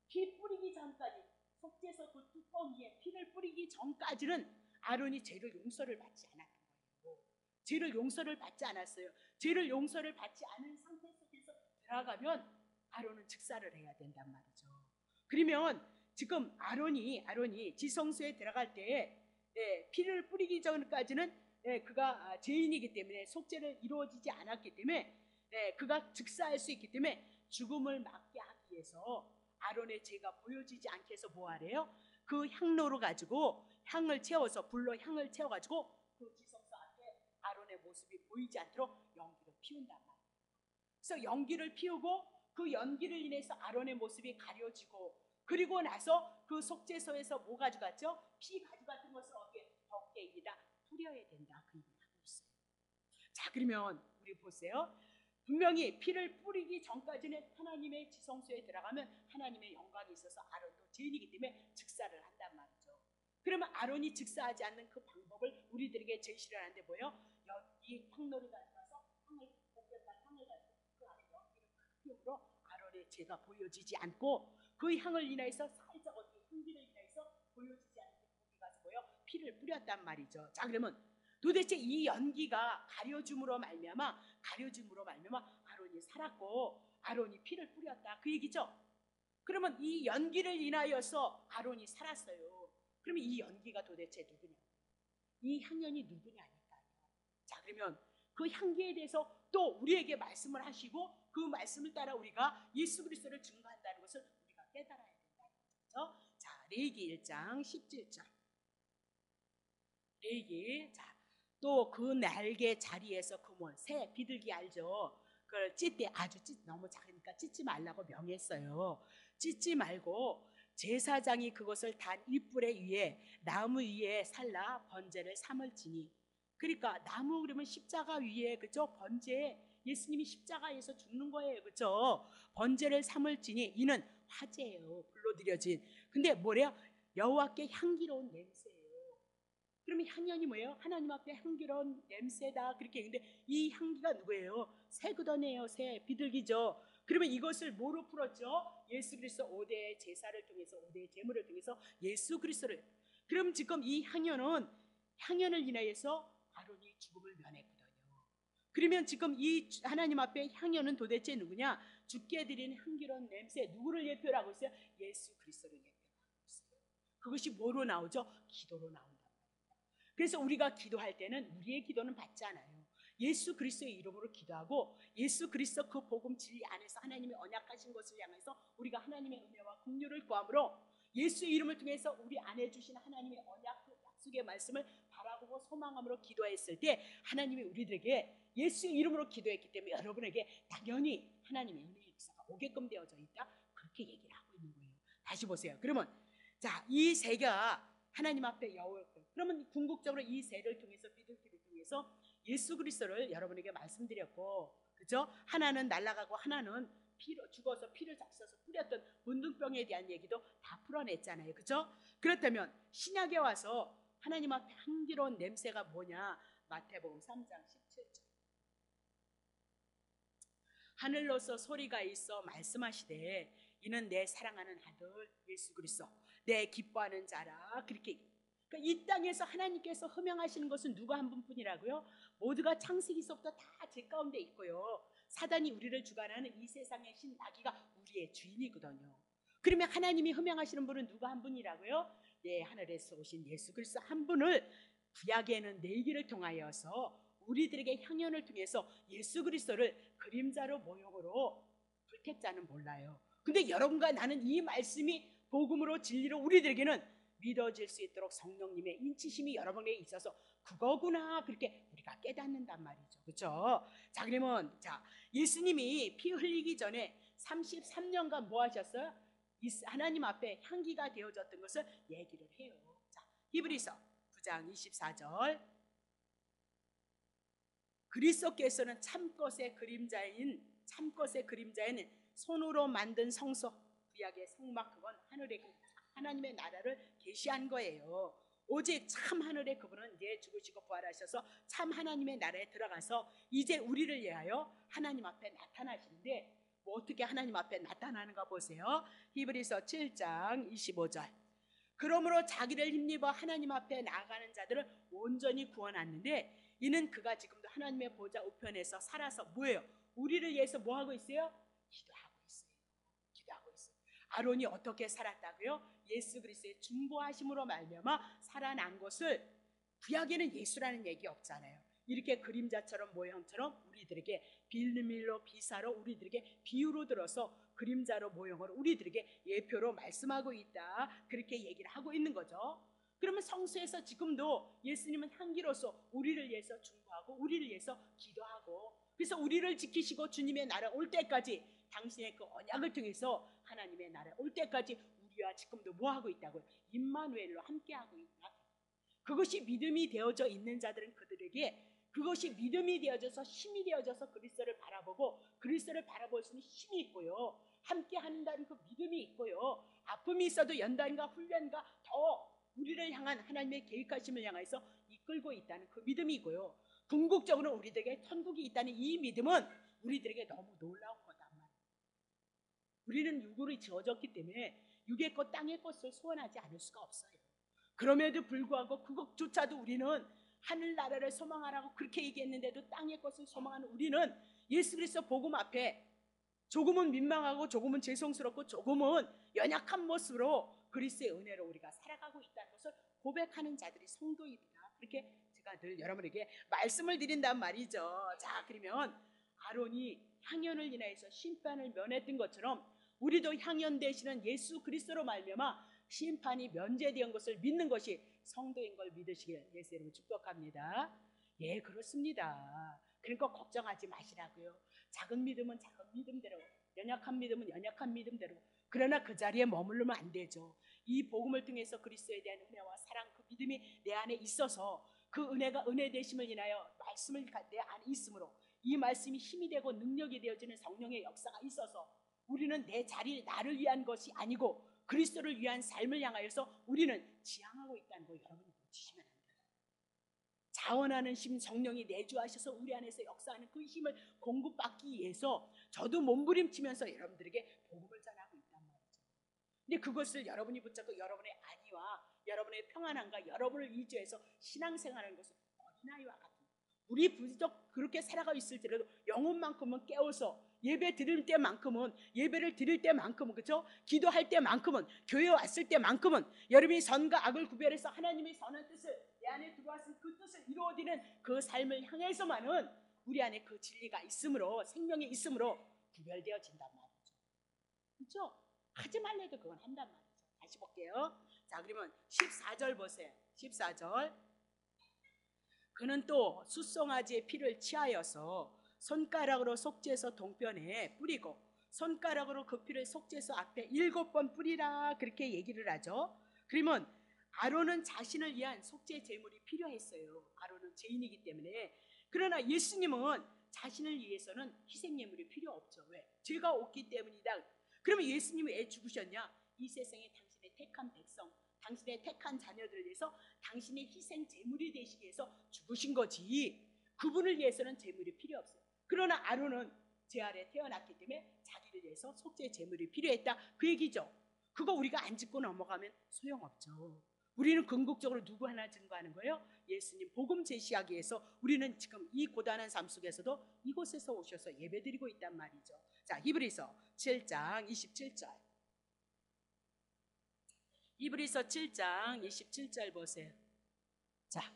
A: 피 뿌리기 전까지 속죄소 그 뚜껑 위에 피를 뿌리기 전까지는 아론이 죄를 용서를 받지 않았던 거예요. 죄를 용서를 받지 않았어요. 죄를 용서를 받지 않은 상태 속에서 들어가면 아론은 즉사를 해야 된단 말이죠. 그러면 지금 아론이 지성소에 들어갈 때 피를 뿌리기 전까지는 그가 죄인이기 때문에 속죄를 이루어지지 않았기 때문에 그가 즉사할 수 있기 때문에 죽음을 막게 하기 위해서 아론의 죄가 보여지지 않게 해서 뭐하래요? 그 향로로 가지고 향을 채워서 불로 향을 채워가지고 그 지성소 앞에 아론의 모습이 보이지 않도록 연기를 피운단 말이에요. 그래서 연기를 피우고 그 연기를 인해서 아론의 모습이 가려지고 그리고 나서 그 속죄소에서 뭐 가져갔죠? 피 가져갔던 것을 어디에 법궤에다 뿌려야 된다 그 얘기를 하고 있어요. 자, 그러면 우리 보세요. 분명히 피를 뿌리기 전까지는 하나님의 지성소에 들어가면 하나님의 영광이 있어서 아론도 죄인이기 때문에 즉사를 한단 말이죠. 그러면 아론이 즉사하지 않는 그 방법을 우리들에게 제시를 하는데 뭐예요? 이 향로를 가져가서 향을 곱게간 향을 가지고 그 안에 연기를 팍 피우므로 아론의 죄가 보여지지 않고 그 향을 인해서 살짝 어떻게 향기를 인해서 보여지지 않게 거기 가서 뭐예요? 피를 뿌렸단 말이죠. 자, 그러면 도대체 이 연기가 가려줌으로 말미암아 아론이 살았고 아론이 피를 뿌렸다 그 얘기죠. 그러면 이 연기를 인하여서 아론이 살았어요. 그러면 이 연기가 도대체 누구냐? 이 향연이 누구냐니까요. 자, 그러면 그 향기에 대해서 또 우리에게 말씀을 하시고 그 말씀을 따라 우리가 예수 그리스도를 증거한다는 것을 우리가 깨달아야 된다는 거죠. 자, 레위기 1장 17절. 레위기. 자, 또 그 날개 자리에서 그물 새 비둘기 알죠? 그걸 찢대 아주 너무 작으니까 찢지 말라고 명했어요. 찢지 말고 제사장이 그것을 단 잎불에 위에 나무 위에 살라 번제를 삼을지니. 그러니까 나무 그러면 십자가 위에 그죠? 번제 예수님이 십자가에서 죽는 거예요. 그죠? 번제를 삼을지니 이는 화제예요. 불로 드려진. 근데 뭐래요? 여호와께 향기로운 냄새예요. 그러면 향연이 뭐예요? 하나님 앞에 향기로운 냄새다 그렇게 얘기했는데 이 향기가 누구예요? 새 그더네요. 새 비둘기죠. 그러면 이것을 뭐로 풀었죠? 예수 그리스도 5대의 제사를 통해서 5대의 제물을 통해서 예수 그리스도를. 그럼 지금 이 향연을 인하여서 아론이 죽음을 면했거든요. 그러면 지금 이 하나님 앞에 향연은 도대체 누구냐? 죽게 드리는 향기로운 냄새 누구를 예표를 하고 있어요? 예수 그리스도를 예표를 하고 있어요. 그것이 뭐로 나오죠? 기도로 나온다. 그래서 우리가 기도할 때는 우리의 기도는 받지 않아요. 예수 그리스도의 이름으로 기도하고 예수 그리스도 그 복음 진리 안에서 하나님의 언약하신 것을 향해서 우리가 하나님의 은혜와 긍휼을 구함으로 예수의 이름을 통해서 우리 안에 주신 하나님의 언약 그 약속의 말씀을 바라보고 소망함으로 기도했을 때 하나님이 우리들에게 예수의 이름으로 기도했기 때문에 여러분에게 당연히 하나님의 은혜의 역사가 오게끔 되어져 있다 그렇게 얘기를 하고 있는 거예요. 다시 보세요. 그러면 자, 이 새가 하나님 앞에 그러면 궁극적으로 이 새를 통해서 비둘기를 통해서 예수 그리스도를 여러분에게 말씀드렸고, 그죠? 하나는 날아가고 하나는 죽어서 피를 적셔서 뿌렸던 문둥병에 대한 얘기도 다 풀어냈잖아요. 그죠? 그렇다면 신약에 와서 하나님 앞에 향기로운 냄새가 뭐냐? 마태복음 3장 17절. 하늘로서 소리가 있어 말씀하시되 이는 내 사랑하는 아들 예수 그리스도 내 기뻐하는 자라 그렇게. 그러니까 이 땅에서 하나님께서 허명하시는 것은 누가 한 분뿐이라고요? 모두가 창세기서부터 다 제 가운데 있고요. 사단이 우리를 주관하는 이 세상의 신 마귀가 우리의 주인이거든요. 그러면 하나님이 허명하시는 분은 누가 한 분이라고요? 네, 하늘에서 오신 예수 그리스도 한 분을 구약에는 내기를 통하여서 우리들에게 향연을 통해서 예수 그리스도를 그림자로 모형으로 불택자는 몰라요. 근데 여러분과 나는 이 말씀이 복음으로 진리로 우리들에게는 믿어질 수 있도록 성령님의 인치심이 여러분에게 있어서 그거구나 그렇게 우리가 깨닫는단 말이죠. 그렇죠? 자, 그러면 예수님이 피 흘리기 전에 33년간 뭐 하셨어요? 하나님 앞에 향기가 되어졌던 것을 얘기를 해요. 자, 히브리서 9장 24절. 그리스도께서는 참것의 그림자에는 손으로 만든 성소, 구약의 성막, 그건 하나님의 나라를 계시한 거예요. 오직 참 하늘의 그분은 이제 죽으시고 부활하셔서 참 하나님의 나라에 들어가서 이제 우리를 위하여 하나님 앞에 나타나시는데, 뭐 어떻게 하나님 앞에 나타나는가 보세요. 히브리서 7장 25절. 그러므로 자기를 힘입어 하나님 앞에 나아가는 자들을 온전히 구원하는데, 이는 그가 지금도 하나님의 보좌 우편에서 살아서 뭐예요? 우리를 위해서 뭐 하고 있어요? 기도하고 있어요. 아론이 어떻게 살았다고요? 예수 그리스도의 중보하심으로 말미암아 살아난 것을, 구약에는 예수라는 얘기 없잖아요. 이렇게 그림자처럼 모형처럼 우리들에게 빌밀로 비사로 우리들에게 비유로 들어서 그림자로 모형으로 우리들에게 예표로 말씀하고 있다, 그렇게 얘기를 하고 있는 거죠. 그러면 성수에서 지금도 예수님은 향기로서 우리를 위해서 중보하고 우리를 위해서 기도하고, 그래서 우리를 지키시고 주님의 나라 올 때까지, 당신의 그 언약을 통해서 하나님의 나라 올 때까지 우리와 지금도 뭐 하고 있다고요? 임마누엘로 함께하고 있다. 그것이 믿음이 되어져 있는 자들은 그들에게 그것이 믿음이 되어져서 힘이 되어져서 그리스도를 바라보고 그리스도를 바라볼 수 있는 힘이 있고요. 함께 한다는 그 믿음이 있고요. 아픔이 있어도 연단과 훈련과 더 우리를 향한 하나님의 계획하심을 향해서 이끌고 있다는 그 믿음이고요. 궁극적으로 우리들에게 천국이 있다는 이 믿음은 우리들에게 너무 놀라운 거단 말이에요. 우리는 육으로 지어졌기 때문에 육의 것 땅의 것을 소원하지 않을 수가 없어요. 그럼에도 불구하고 그것조차도 우리는 하늘나라를 소망하라고 그렇게 얘기했는데도 땅의 것을 소망하는 우리는 예수 그리스도 복음 앞에 조금은 민망하고 조금은 죄송스럽고 조금은 연약한 모습으로 그리스도의 은혜로 우리가 살아가고 있다는 것을 고백하는 자들이 성도이다, 그렇게 제가 늘 여러분에게 말씀을 드린단 말이죠. 자, 그러면 아론이 향연을 인하여서 심판을 면했던 것처럼 우리도 향연 되시는 예수 그리스도로 말미암아 심판이 면제된 것을 믿는 것이 성도인 걸 믿으시길 예수 이름으로 축복합니다. 예, 그렇습니다. 그러니까 걱정하지 마시라고요. 작은 믿음은 작은 믿음대로, 연약한 믿음은 연약한 믿음대로. 그러나 그 자리에 머무르면 안 되죠. 이 복음을 통해서 그리스도에 대한 은혜와 사랑, 그 믿음이 내 안에 있어서 그 은혜가 은혜 되심을 인하여 말씀을 내 안에 있으므로 이 말씀이 힘이 되고 능력이 되어지는 성령의 역사가 있어서 우리는 내 자리, 나를 위한 것이 아니고 그리스도를 위한 삶을 향하여서 우리는 지향하고 있다는 걸 여러분이 놓치시면 안 돼요. 자원하는 심 성령이 내주하셔서 우리 안에서 역사하는 그 힘을 공급받기 위해서 저도 몸부림치면서 여러분들에게 복음을 전하고 있단 말이죠. 근데 그것을 여러분이 붙잡고 여러분의 안위와 여러분의 평안함과 여러분을 위주해서 신앙생활하는 것은 어린아이와 같은, 우리 부족 그렇게 살아가고 있을지라도 영혼만큼은 깨워서 예배 드릴 때만큼은, 예배를 드릴 때만큼은, 그렇죠? 기도할 때만큼은, 교회 왔을 때만큼은 여러분이 선과 악을 구별해서 하나님의 선한 뜻을 내 안에 들어왔은 그 뜻을 이루어지는 그 삶을 향해서만은 우리 안에 그 진리가 있으므로, 생명이 있으므로 구별되어진단 말이죠. 그렇죠? 하지 말래도 그건 한단 말이죠. 다시 볼게요. 자, 그러면 14절 보세요. 14절. 그는 또 숫송아지의 피를 취하여서 손가락으로 속죄소 동편에 뿌리고 손가락으로 그 피를 속죄소 앞에 7번 뿌리라, 그렇게 얘기를 하죠. 그러면 아론은 자신을 위한 속죄 제물이 필요했어요. 아론은 죄인이기 때문에. 그러나 예수님은 자신을 위해서는 희생 예물이 필요 없죠. 왜? 죄가 없기 때문이다. 그러면 예수님이 왜 죽으셨냐? 이 세상에 당신의 택한 백성, 당신의 택한 자녀들을 위해서 당신의 희생 제물이 되시기 위해서 죽으신 거지, 그분을 위해서는 제물이 필요 없어요. 그러나 아론은 죄 아래 태어났기 때문에 자기를 위해서 속죄 제물이 필요했다, 그 얘기죠. 그거 우리가 안 짚고 넘어가면 소용없죠. 우리는 궁극적으로 누구 하나 증거하는 거예요? 예수님 복음 제시하기 위해서 우리는 지금 이 고단한 삶 속에서도 이곳에서 오셔서 예배드리고 있단 말이죠. 자, 히브리서 7장 27절. 히브리서 7장 27절 보세요. 자,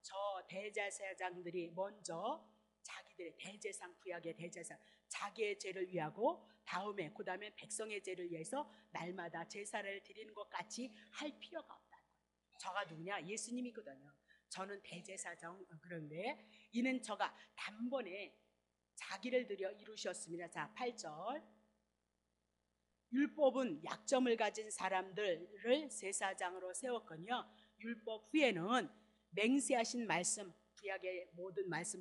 A: 저 대제사장들이 먼저 자기들의 대제상, 구약의 대제상, 자기의 죄를 위하고 다음에 그 다음에 백성의 죄를 위해서 날마다 제사를 드리는 것 같이 할 필요가 없다는 거예요. 저가 누구냐? 예수님이거든요. 저는 대제사장. 그런데 이는 저가 단번에 자기를 들여 이루셨습니다. 자, 8절. 율법은 약점을 가진 사람들을 제사장으로 세웠거니와 율법 후에는 맹세하신 말씀, 구약의 모든 말씀,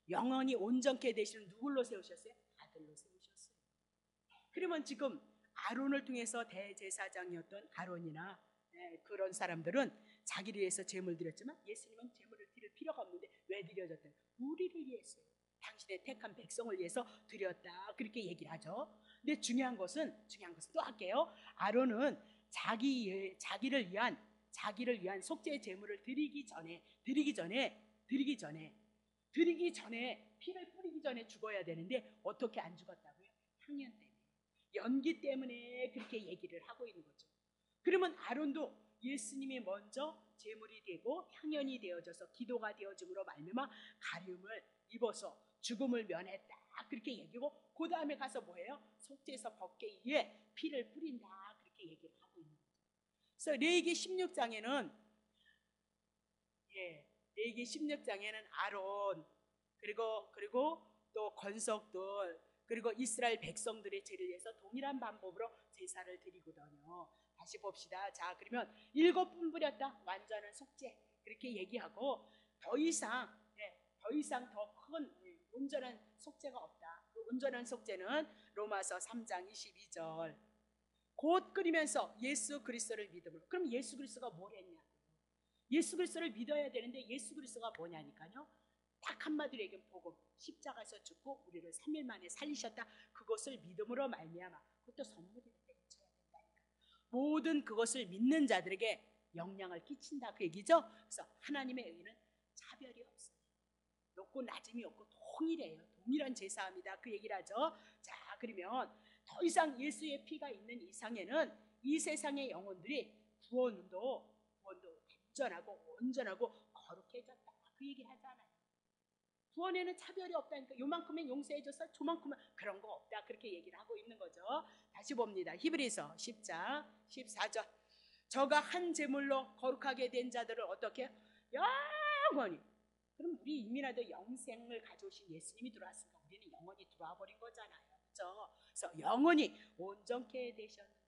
A: 영원히 온전케 되시는 누굴로 세우셨어요? 아들로 세우셨어요. 그러면 지금 아론을 통해서 대제사장이었던 아론이나 그런 사람들은 자기를 위해서 제물 드렸지만 예수님은 제물을 드릴 필요가 없는데 왜 드려졌대요? 우리를 위해서요. 당신의 택한 백성을 위해서 드렸다, 그렇게 얘기를 하죠. 근데 중요한 것은 또 할게요. 아론은 자기를 위한 속죄의 제물을 드리기 전에 피를 뿌리기 전에 죽어야 되는데 어떻게 안 죽었다고요? 향연 때문에, 연기 때문에 그렇게 얘기를 하고 있는 거죠. 그러면 아론도 예수님이 먼저 제물이 되고 향연이 되어져서 기도가 되어짐으로 말미암아 가리움을 입어서 죽음을 면했다, 그렇게 얘기하고 그 다음에 가서 뭐예요? 속죄에서 벗게 위해 피를 뿌린다, 그렇게 얘기를 하고 있는 거죠. 그래서 레위기 16장에는 레위기 16장에는 아론 그리고 또 권석들 그리고 이스라엘 백성들의 죄를 위해서 동일한 방법으로 제사를 드리거든요. 다시 봅시다. 자, 그러면 7분 뿌렸다, 완전한 속죄, 그렇게 얘기하고 더 이상 더 큰 온전한 속죄가 없다. 그 온전한 속죄는 로마서 3장 22절. 곧 끓이면서 예수 그리스도를 믿음으로. 그럼 예수 그리스도가 뭘 했냐고요? 예수 그리스도를 믿어야 되는데 예수 그리스도가 뭐냐니까요. 딱 한마디로 얘기하면 복음, 십자가에서 죽고 우리를 3일 만에 살리셨다, 그것을 믿음으로 말미암아. 그것도 선물이라고 해줘야 된다니까. 모든 그것을 믿는 자들에게 영향을 끼친다, 그 얘기죠. 그래서 하나님의 의는 차별이 없어요. 높고 낮음이 없고 동일해요. 동일한 제사함이다, 그 얘기를 하죠. 자, 그러면 더 이상 예수의 피가 있는 이상에는 이 세상의 영혼들이 구원도 온전하고 거룩해졌다, 그 얘기를 하잖아요. 구원에는 차별이 없다니까. 요만큼은 용서해줘서 저만큼은 그런 거 없다, 그렇게 얘기를 하고 있는 거죠. 다시 봅니다. 히브리서 10장 14절. 저가 한 제물로 거룩하게 된 자들을 어떻게? 영원히. 그럼 우리 이미라도 영생을 가져오신 예수님이 들어왔으니까 우리는 영원히 들어와 버린 거잖아요. 그렇죠? 그래서 영원히 온전케 되셨는다.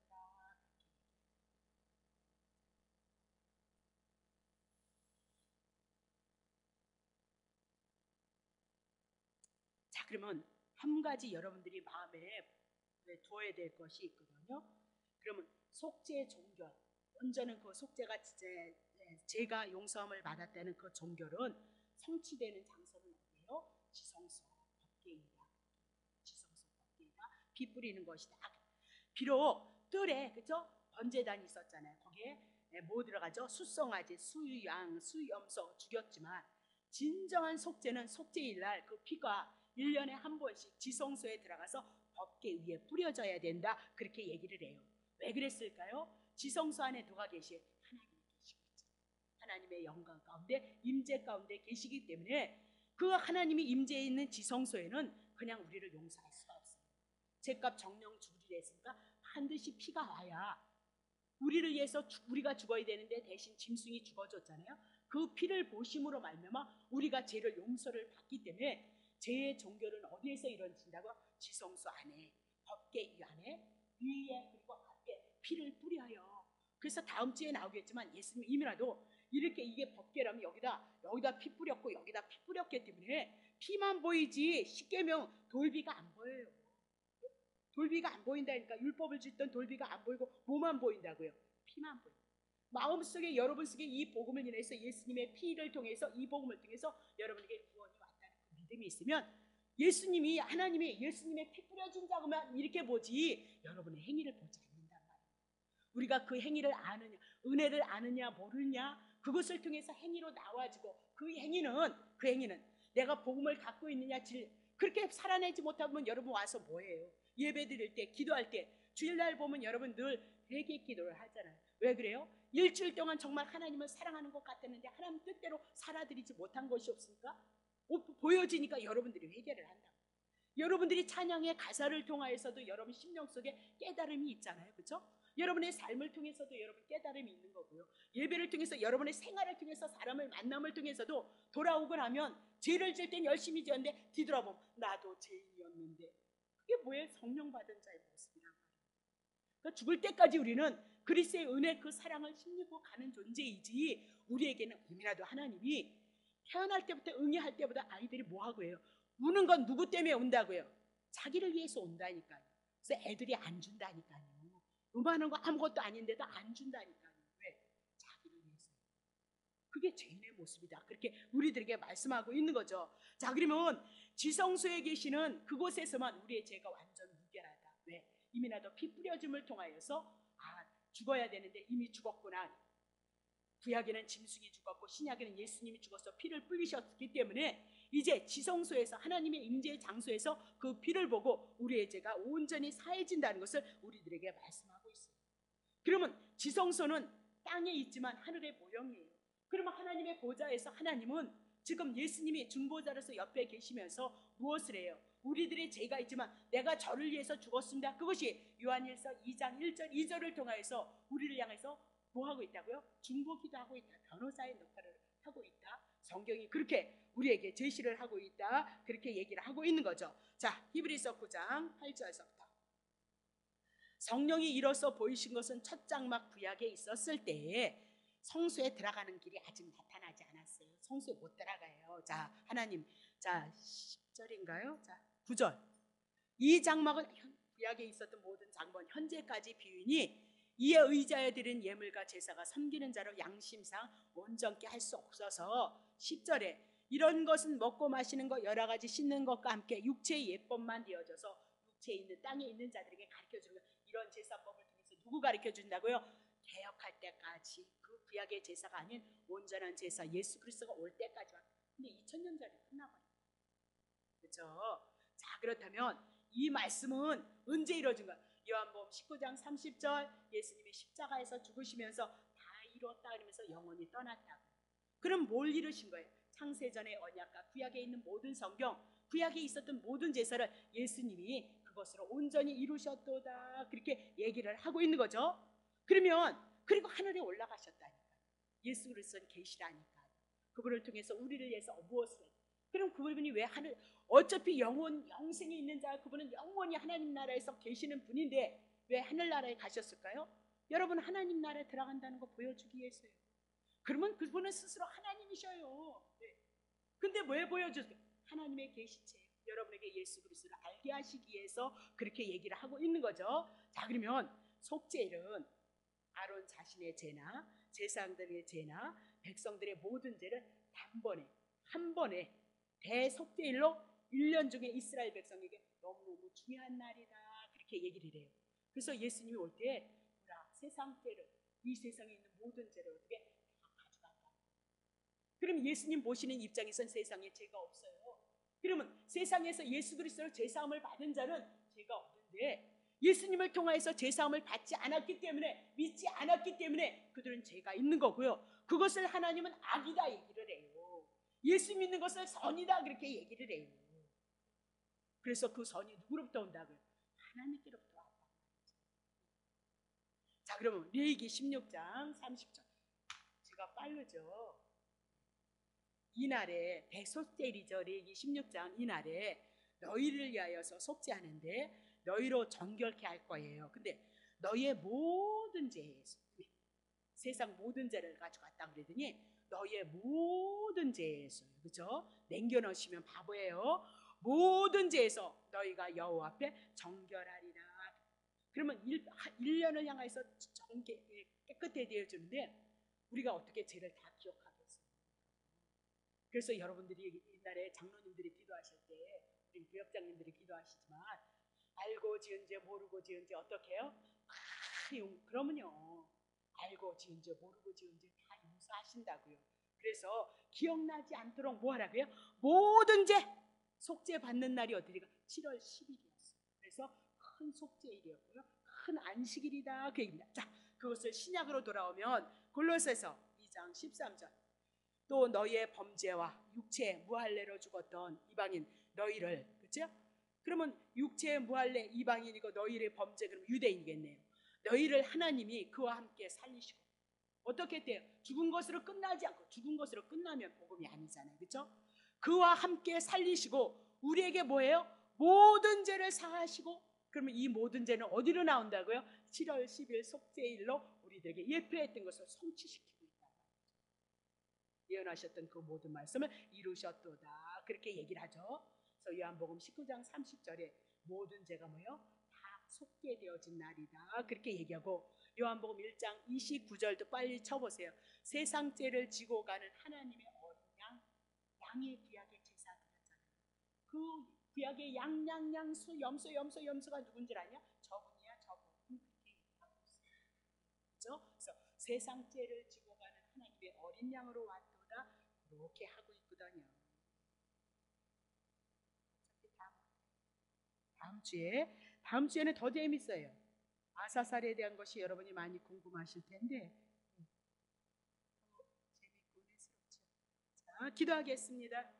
A: 자, 그러면 한 가지 여러분들이 마음에 두어야 될 것이 있거든요. 그러면 속죄의 종결, 먼저는 그 속죄가 죄가 용서함을 받았다는 그 종결은 성취되는 장소는 어디예요? 지성소 법궤이다. 지성소 법궤이다. 피 뿌리는 것이다. 비록 뜰에, 그죠? 번제단이 있었잖아요. 거기에 뭐 들어가죠? 수송아지, 수양, 수염소 죽였지만 진정한 속죄는 속죄일날 그 피가 1년에 한 번씩 지성소에 들어가서 법궤 위에 뿌려져야 된다, 그렇게 얘기를 해요. 왜 그랬을까요? 지성소 안에 누가 계시요? 하나님이 계시고 있잖아요. 하나님의 영광 가운데, 임재 가운데 계시기 때문에 그 하나님이 임재해 있는 지성소에는 그냥 우리를 용서할 수가 없어요. 죄값 정령 주리라 했으니까 반드시 피가 와야, 우리를 위해서 우리가 죽어야 되는데 대신 짐승이 죽어줬잖아요. 그 피를 보심으로 말미암아 우리가 죄를 용서를 받기 때문에 죄의 종결은 어디에서 이루어진다고? 지성소 안에, 법궤 안에, 위에 그리고 앞에 피를 뿌려요. 그래서 다음 주에 나오겠지만 예수님 이미라도 이렇게, 이게 법궤라면 여기다 피 뿌렸고 여기다 피 뿌렸기 때문에 피만 보이지 십계명 돌비가 안 보여요. 돌비가 안 보인다니까. 율법을 짓던 돌비가 안 보이고 뭐만 보인다고요? 피만 보여요. 마음속에, 여러분 속에 이 복음을 인해서, 예수님의 피를 통해서, 이 복음을 통해서 여러분에게 구원이 왔다는 그 믿음이 있으면 예수님이, 하나님이 예수님의 피 뿌려준 자고만 이렇게 보지 여러분의 행위를 보지 않는단 말이에요. 우리가 그 행위를 아느냐, 은혜를 아느냐 모르냐, 그것을 통해서 행위로 나와지고, 그 행위는 내가 복음을 갖고 있느냐, 그렇게 살아내지 못하면 여러분 와서 뭐예요? 예배 드릴 때, 기도할 때, 주일날 보면 여러분 늘 회개 기도를 하잖아요. 왜 그래요? 일주일 동안 정말 하나님을 사랑하는 것 같았는데 하나님 뜻대로 살아드리지 못한 것이 없으니까 보여지니까 여러분들이 회개를 한다. 여러분들이 찬양의 가사를 통하여서도 여러분 심령 속에 깨달음이 있잖아요. 그렇죠? 여러분의 삶을 통해서도 여러분 깨달음이 있는 거고요. 예배를 통해서, 여러분의 생활을 통해서, 사람을 만남을 통해서도 돌아오고 나면 죄를 지을 땐 열심히 지었는데 뒤돌아보면 나도 죄인이었는데, 그게 뭐예요? 성령 받은 자의 모습이란 말이에요. 그러니까 죽을 때까지 우리는 그리스도의 은혜, 그 사랑을 힘입고 가는 존재이지, 우리에게는 이미라도 하나님이 태어날 때부터 응애할 때보다 아이들이 뭐하고 해요? 우는 건 누구 때문에 운다고요? 자기를 위해서 온다니까요. 그래서 애들이 안 준다니까요. 요만한 거 아무것도 아닌데도 안 준다니까요. 왜? 자기를 위해서. 그게 죄인의 모습이다. 그렇게 우리들에게 말씀하고 있는 거죠. 자, 그러면 지성소에 계시는 그곳에서만 우리의 죄가 완전 무결하다. 왜? 이미 나도 피 뿌려줌을 통하여서 죽어야 되는데 이미 죽었구나. 구약에는 짐승이 죽었고 신약에는 예수님이 죽어서 피를 뿌리셨기 때문에 이제 지성소에서, 하나님의 임재의 장소에서 그 피를 보고 우리의 죄가 온전히 사해진다는 것을 우리들에게 말씀하고 있어요. 그러면 지성소는 땅에 있지만 하늘의 모형이에요. 그러면 하나님의 보좌에서 하나님은 지금 예수님이 중보자로서 옆에 계시면서 무엇을 해요? 우리들의 죄가 있지만 내가 저를 위해서 죽었습니다. 그것이 요한일서 2장 1절 2절을 통하여서 우리를 향해서 뭐하고 있다고요? 중보기도 하고 있다. 변호사의 역할을 하고 있다. 성경이 그렇게 우리에게 제시를 하고 있다. 그렇게 얘기를 하고 있는 거죠. 자, 히브리서 9장 8절서부터. 성령이 이로써 보이신 것은 첫 장막 구약에 있었을 때에 성소에 들어가는 길이 아직 나타나지 않았어요. 성소에 못 들어가요. 자, 하나님, 자 10절인가요? 자 9절. 이 장막은 구약에 있었던 모든 장막은 현재까지 비유니 이에 의지하여 드린 예물과 제사가 섬기는 자로 양심상 온전케 할 수 없어서 10절에 이런 것은 먹고 마시는 것 여러 가지 씻는 것과 함께 육체의 예법만 되어져서 육체에 있는 땅에 있는 자들에게 가르쳐주는 것. 이런 제사법을 통해서 누구 가르쳐준다고요? 개혁할 때까지, 그 구약의 제사가 아닌 온전한 제사 예수 그리스도가 올 때까지만. 근데 2000년 전에 끝나버려요. 그렇죠? 자, 그렇다면 이 말씀은 언제 이루어진가? 요한복음 19장 30절 예수님이 십자가에서 죽으시면서 다 이루었다 그러면서 영원히 떠났다고. 그럼 뭘 이루신 거예요? 창세전의 언약과 구약에 있는 모든 성경, 구약에 있었던 모든 제사를 예수님이 그것으로 온전히 이루셨도다, 그렇게 얘기를 하고 있는 거죠. 그러면 그리고 하늘에 올라가셨다니까. 예수 그리스도는 계시라니까. 그분을 통해서 우리를 위해서 무엇을 해요? 그럼 그분이 왜 하늘, 어차피 영생에 있는 자, 그분은 영원히 하나님 나라에서 계시는 분인데 왜 하늘나라에 가셨을까요? 여러분, 하나님 나라에 들어간다는 거 보여주기 위해서요. 그러면 그분은 스스로 하나님이셔요. 네. 근데 왜 보여줬어요? 하나님의 계시체, 여러분에게 예수 그리스도를 알게 하시기 위해서 그렇게 얘기를 하고 있는 거죠. 자, 그러면 속죄일은 아론 자신의 죄나 제사장들의 죄나 백성들의 모든 죄를 단번에, 한 번에 대속죄일로 1년 중에 이스라엘 백성에게 너무너무 중요한 날이다, 그렇게 얘기를 해요. 그래서 예수님이 올 때 세상 죄를, 이 세상에 있는 모든 죄를 어떻게 다 가져간다. 그럼 예수님 보시는 입장에선 세상에 죄가 없어요. 그러면 세상에서 예수 그리스도로 죄사함을 받은 자는 죄가 없는데 예수님을 통하여서 죄사함을 받지 않았기 때문에, 믿지 않았기 때문에 그들은 죄가 있는 거고요. 그것을 하나님은 악이다 얘기를 해요. 예수 믿는 것을 선이다 그렇게 얘기를 해요. 그래서 그 선이 누구로부터 온다고요? 하나님께로부터 왔다. 자, 그러면 레위기 16장 30절. 제가 빠르죠. 이날에 대속죄일이죠. 레위기 16장 이날에 너희를 위하여서 속죄하는데 너희로 정결케 할 거예요. 근데 너희의 모든 죄에서, 세상 모든 죄를 가져갔다 그러더니 너희의 모든 죄에서, 그렇죠? 남겨놓으시면 바보예요. 모든 죄에서 너희가 여호와 앞에 정결하리라. 그러면 1년을 향해서 깨끗해 되어주는데 우리가 어떻게 죄를 다 기억하겠어요? 그래서 여러분들이 옛날에 장로님들이 기도하실 때, 우리 부역장님들이 기도하시지만 알고 지은 죄 모르고 지은 죄 어떻게 해요? 그러면요, 알고 지은지 모르고 지은지 다 용서하신다고요. 그래서 기억나지 않도록 뭐 하라고요? 모든 죄 속죄 받는 날이 어디가? 7월 10일이었어요. 그래서 큰 속죄일이었고요, 큰 안식일이다 그 얘기입니다. 자, 그것을 신약으로 돌아오면 골로새서 2장 13절, 또 너희의 범죄와 육체의 무할례로 죽었던 이방인 너희를, 그렇죠? 그러면 육체의 무할례 이방인이고 너희의 범죄, 그러면 유대인이겠네요. 너희를 하나님이 그와 함께 살리시고, 어떻게 했대요? 죽은 것으로 끝나지 않고, 죽은 것으로 끝나면 복음이 아니잖아요, 그렇죠? 그와 함께 살리시고 우리에게 뭐예요? 모든 죄를 사하시고, 그러면 이 모든 죄는 어디로 나온다고요? 7월 10일 속죄일로 우리들에게 예표했던 것을 성취시키고 있다. 예언하셨던 그 모든 말씀을 이루셨도다, 그렇게 얘기를 하죠. 그래서 요한복음 19장 30절에 모든 죄가 뭐예요? 다 속죄되어진 날이다, 그렇게 얘기하고, 요한복음 1장 29절도 빨리 쳐보세요. 세상 죄를 지고 가는 하나님의 어린 양, 양의 구약의 제사 드렸잖아요. 그 구약의 양양양 염소가 누군지 아냐? 저분이야, 저분. 그렇게 얘기하고 있어요. 그렇죠? 그래서 세상 죄를 지고 가는 하나님의 어린 양으로 왔도다, 그렇게 하고 있거든요. 다음 주에는 더 재밌어요. 아사살에 대한 것이 여러분이 많이 궁금하실 텐데 재밌고 은혜스럽죠. 자, 기도하겠습니다.